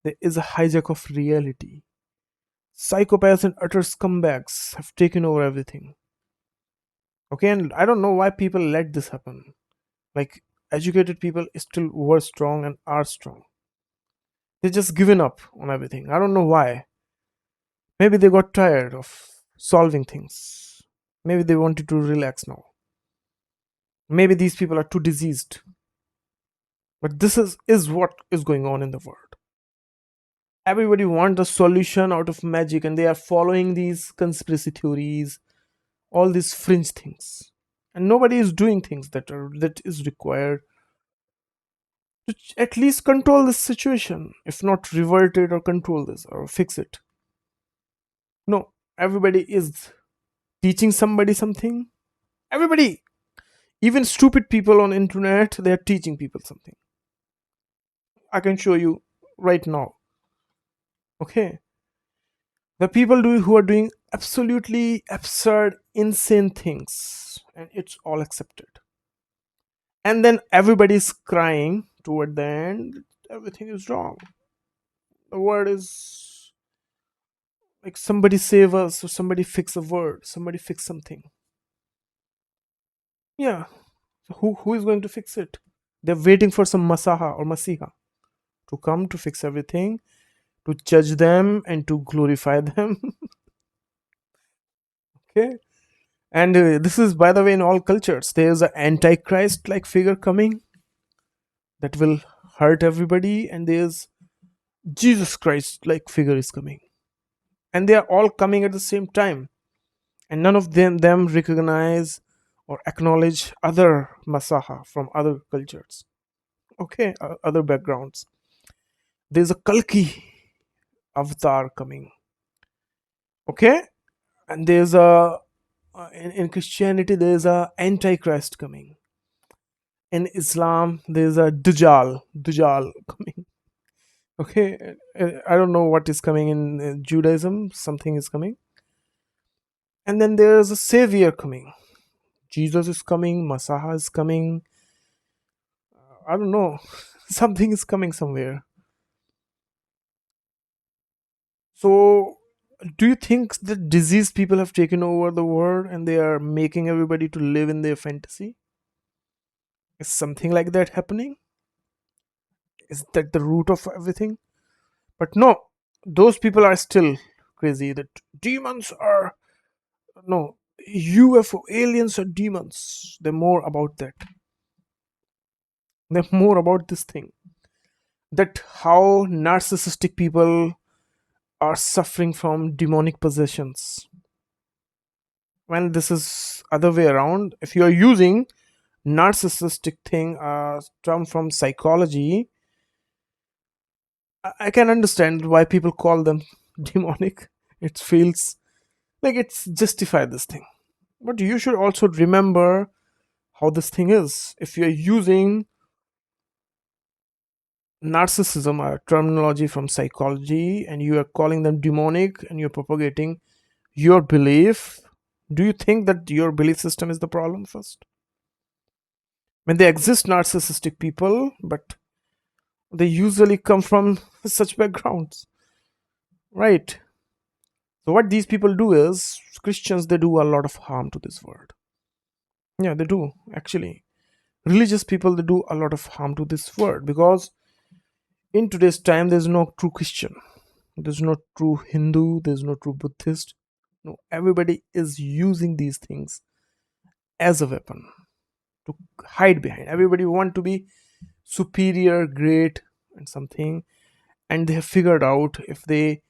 There is a hijack of reality. Psychopaths and utter scumbags have taken over everything. Okay, and I don't know why people let this happen. Like, educated people still were strong and are strong. They just given up on everything. I don't know why. Maybe they got tired of solving things. Maybe they wanted to relax now. Maybe these people are too diseased. But this is what is going on in the world. Everybody wants a solution out of magic, and they are following these conspiracy theories, all these fringe things. And nobody is doing things that is required to at least control this situation, if not revert it or control this or fix it. No, everybody is teaching somebody something. Everybody, even stupid people on internet, they are teaching people something. I can show you right now. Okay, the people who are doing absolutely absurd, insane things, and it's all accepted. And then everybody's crying toward the end. Everything is wrong. The word is like, somebody save us, or somebody fix a word, somebody fix something. Yeah, so who is going to fix it? They're waiting for some masaha or masiha to come to fix everything, to judge them and to glorify them. Okay, and this is, by the way, in all cultures. There's an antichrist like figure coming that will hurt everybody, and there's Jesus Christ like figure is coming, and they are all coming at the same time, and none of them recognize or acknowledge other masaha from other cultures. Okay, other backgrounds. There's a Kalki avatar coming. Okay, and there's a in Christianity there's a antichrist coming. In Islam there's a Dajjal coming. Okay, I don't know what is coming in Judaism. Something is coming, and then there's a savior coming. Jesus is coming, Masaha is coming. I don't know. Something is coming somewhere. So, do you think that diseased people have taken over the world and they are making everybody to live in their fantasy? Is something like that happening? Is that the root of everything? But no, those people are still crazy that demons are, no, UFO aliens are demons. They're more about that. They're more about this thing. That how narcissistic people are suffering from demonic possessions. When this is other way around, if you are using narcissistic thing term from psychology, I can understand why people call them demonic. It feels like it's justified this thing. But you should also remember how this thing is. If you're using narcissism, a terminology from psychology, and you are calling them demonic and you're propagating your belief, do you think that your belief system is the problem first? When they exist narcissistic people, but they usually come from such backgrounds, right? So what these people do is, Christians, they do a lot of harm to this world. Yeah, they do actually. Religious people, they do a lot of harm to this world, because in today's time there's no true Christian, there's no true Hindu, there's no true Buddhist. No, everybody is using these things as a weapon to hide behind. Everybody want to be superior, great, and something, and they have figured out if they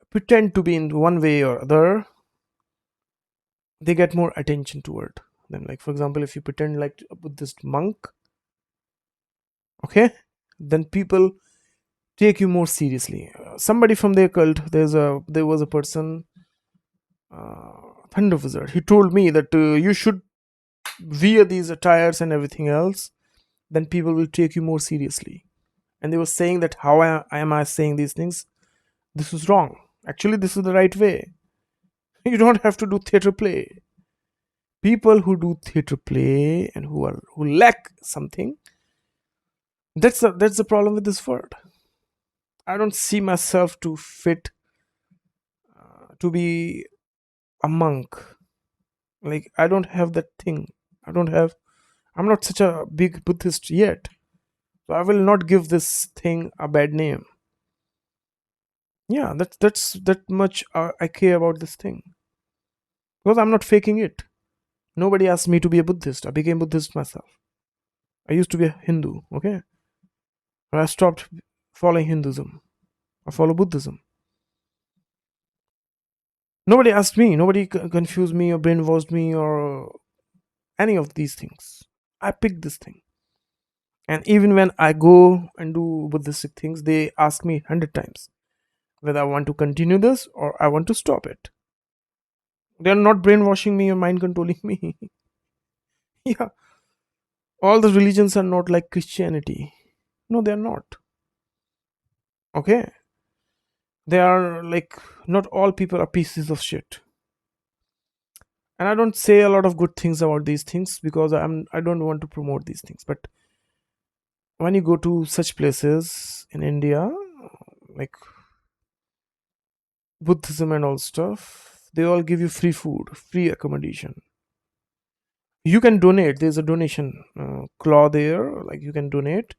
pretend to be in one way or other, they get more attention toward them. Like for example, if you pretend like a Buddhist monk, okay, then people take you more seriously. Somebody from their cult, there was a person, Thunder Wizard. He told me that you should wear these attires and everything else, then people will take you more seriously. And they were saying that how am I saying these things? This is wrong. Actually, this is the right way. You don't have to do theater play. People who do theater play and who lack something, that's the problem with this world. I don't see myself to fit to be a monk. Like I don't have that thing. I'm not such a big Buddhist yet. So I will not give this thing a bad name. Yeah, that's that much I care about this thing, because I'm not faking it. Nobody asked me to be a Buddhist. I became Buddhist myself. I used to be a Hindu, okay? But I stopped following Hinduism. I follow Buddhism. Nobody asked me. Nobody confused me or brainwashed me or any of these things. I picked this thing. And even when I go and do Buddhistic things, they ask me 100 times whether I want to continue this or I want to stop it. They are not brainwashing me or mind controlling me. Yeah, all the religions are not like Christianity. No, they are not. Okay, they are like, not all people are pieces of shit. And I don't say a lot of good things about these things because I don't want to promote these things. But when you go to such places in India, like Buddhism and all stuff, they all give you free food, free accommodation. You can donate. There's a donation claw there, like you can donate,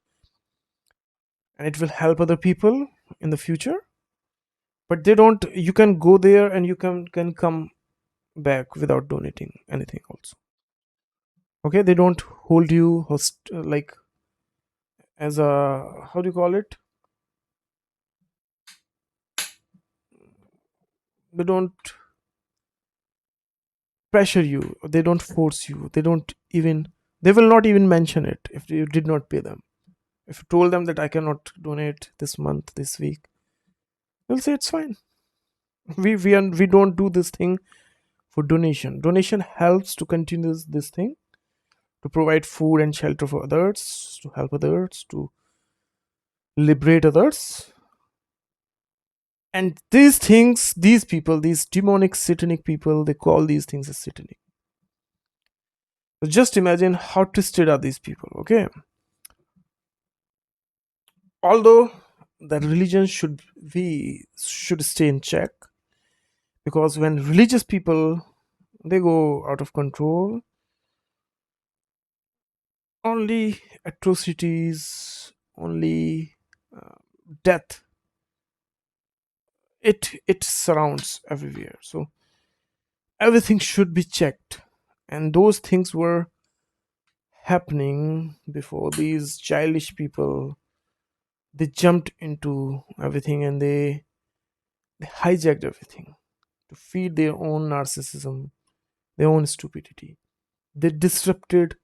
and it will help other people in the future. But they don't. You can go there and you can come back without donating anything. Also, okay, they don't hold you like as a, how do you call it? They don't pressure you. They don't force you. They will not even mention it if you did not pay them. If you told them that I cannot donate this month, this week, they'll say it's fine. We don't do this thing for donation. Donation helps to continue this thing, to provide food and shelter for others, to help others, to liberate others. And these things, these people, these demonic satanic people, they call these things as satanic. So just imagine how twisted are these people. Okay, although the religion should stay in check, because when religious people, they go out of control, only atrocities, only death, it surrounds everywhere. So everything should be checked, and those things were happening before. These childish people, they jumped into everything, and they hijacked everything to feed their own narcissism, their own stupidity. They disrupted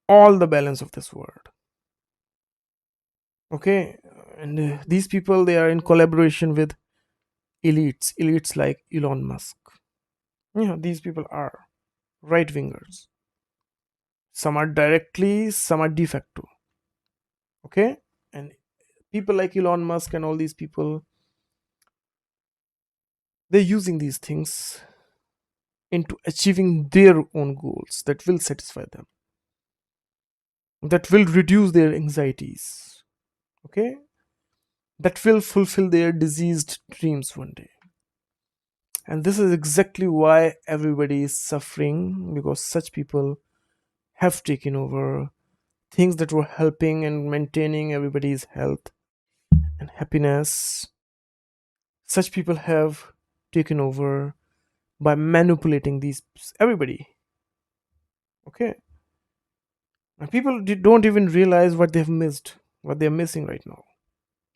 all the balance of this world. Okay, And these people, they are in collaboration with elites like Elon Musk. These people are right wingers. Some are directly, some are de facto. Okay, and people like Elon Musk and all these people, they're using these things into achieving their own goals that will satisfy them, that will reduce their anxieties. Okay, that will fulfill their diseased dreams one day. And this is exactly why everybody is suffering, because such people have taken over things that were helping and maintaining everybody's health and happiness. Such people have taken over by manipulating these everybody. Okay, and people don't even realize what they've missed, what they're missing right now.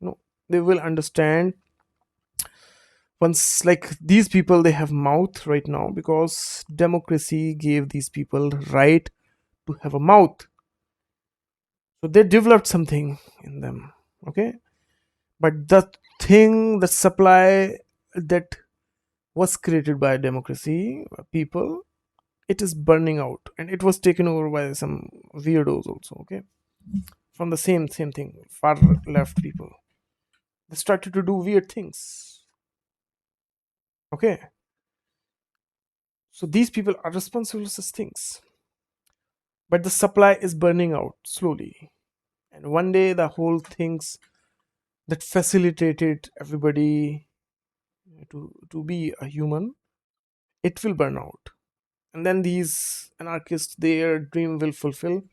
No, they will understand once, like, these people, they have mouth right now because democracy gave these people right to have a mouth. So they developed something in them. Okay, but the thing, the supply that was created by democracy people, it is burning out, and it was taken over by some weirdos also. Okay, from the same thing, far left people, they started to do weird things. Okay, so these people are responsible for such things, but the supply is burning out slowly, and one day the whole things that facilitated everybody to be a human, it will burn out, and then these anarchists, their dream will fulfill.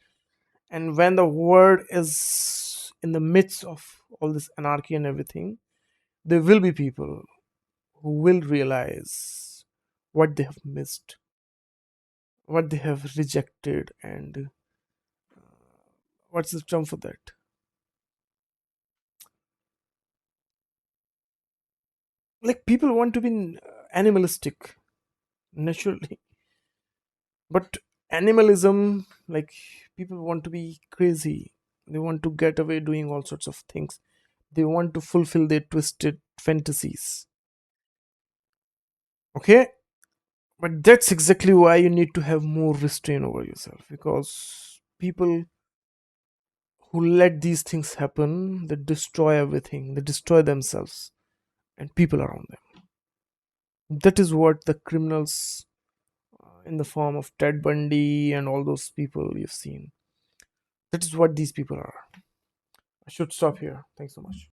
And when the world is in the midst of all this anarchy and everything, there will be people who will realize what they have missed, what they have rejected, and what's the term for that? Like, people want to be animalistic naturally, but animalism, like, people want to be crazy. They want to get away doing all sorts of things. They want to fulfill their twisted fantasies. Okay, but that's exactly why you need to have more restraint over yourself, because people who let these things happen, they destroy everything, they destroy themselves and people around them. That is what the criminals, in the form of Ted Bundy and all those people you've seen, that is what these people are. I should stop here. Thanks so much.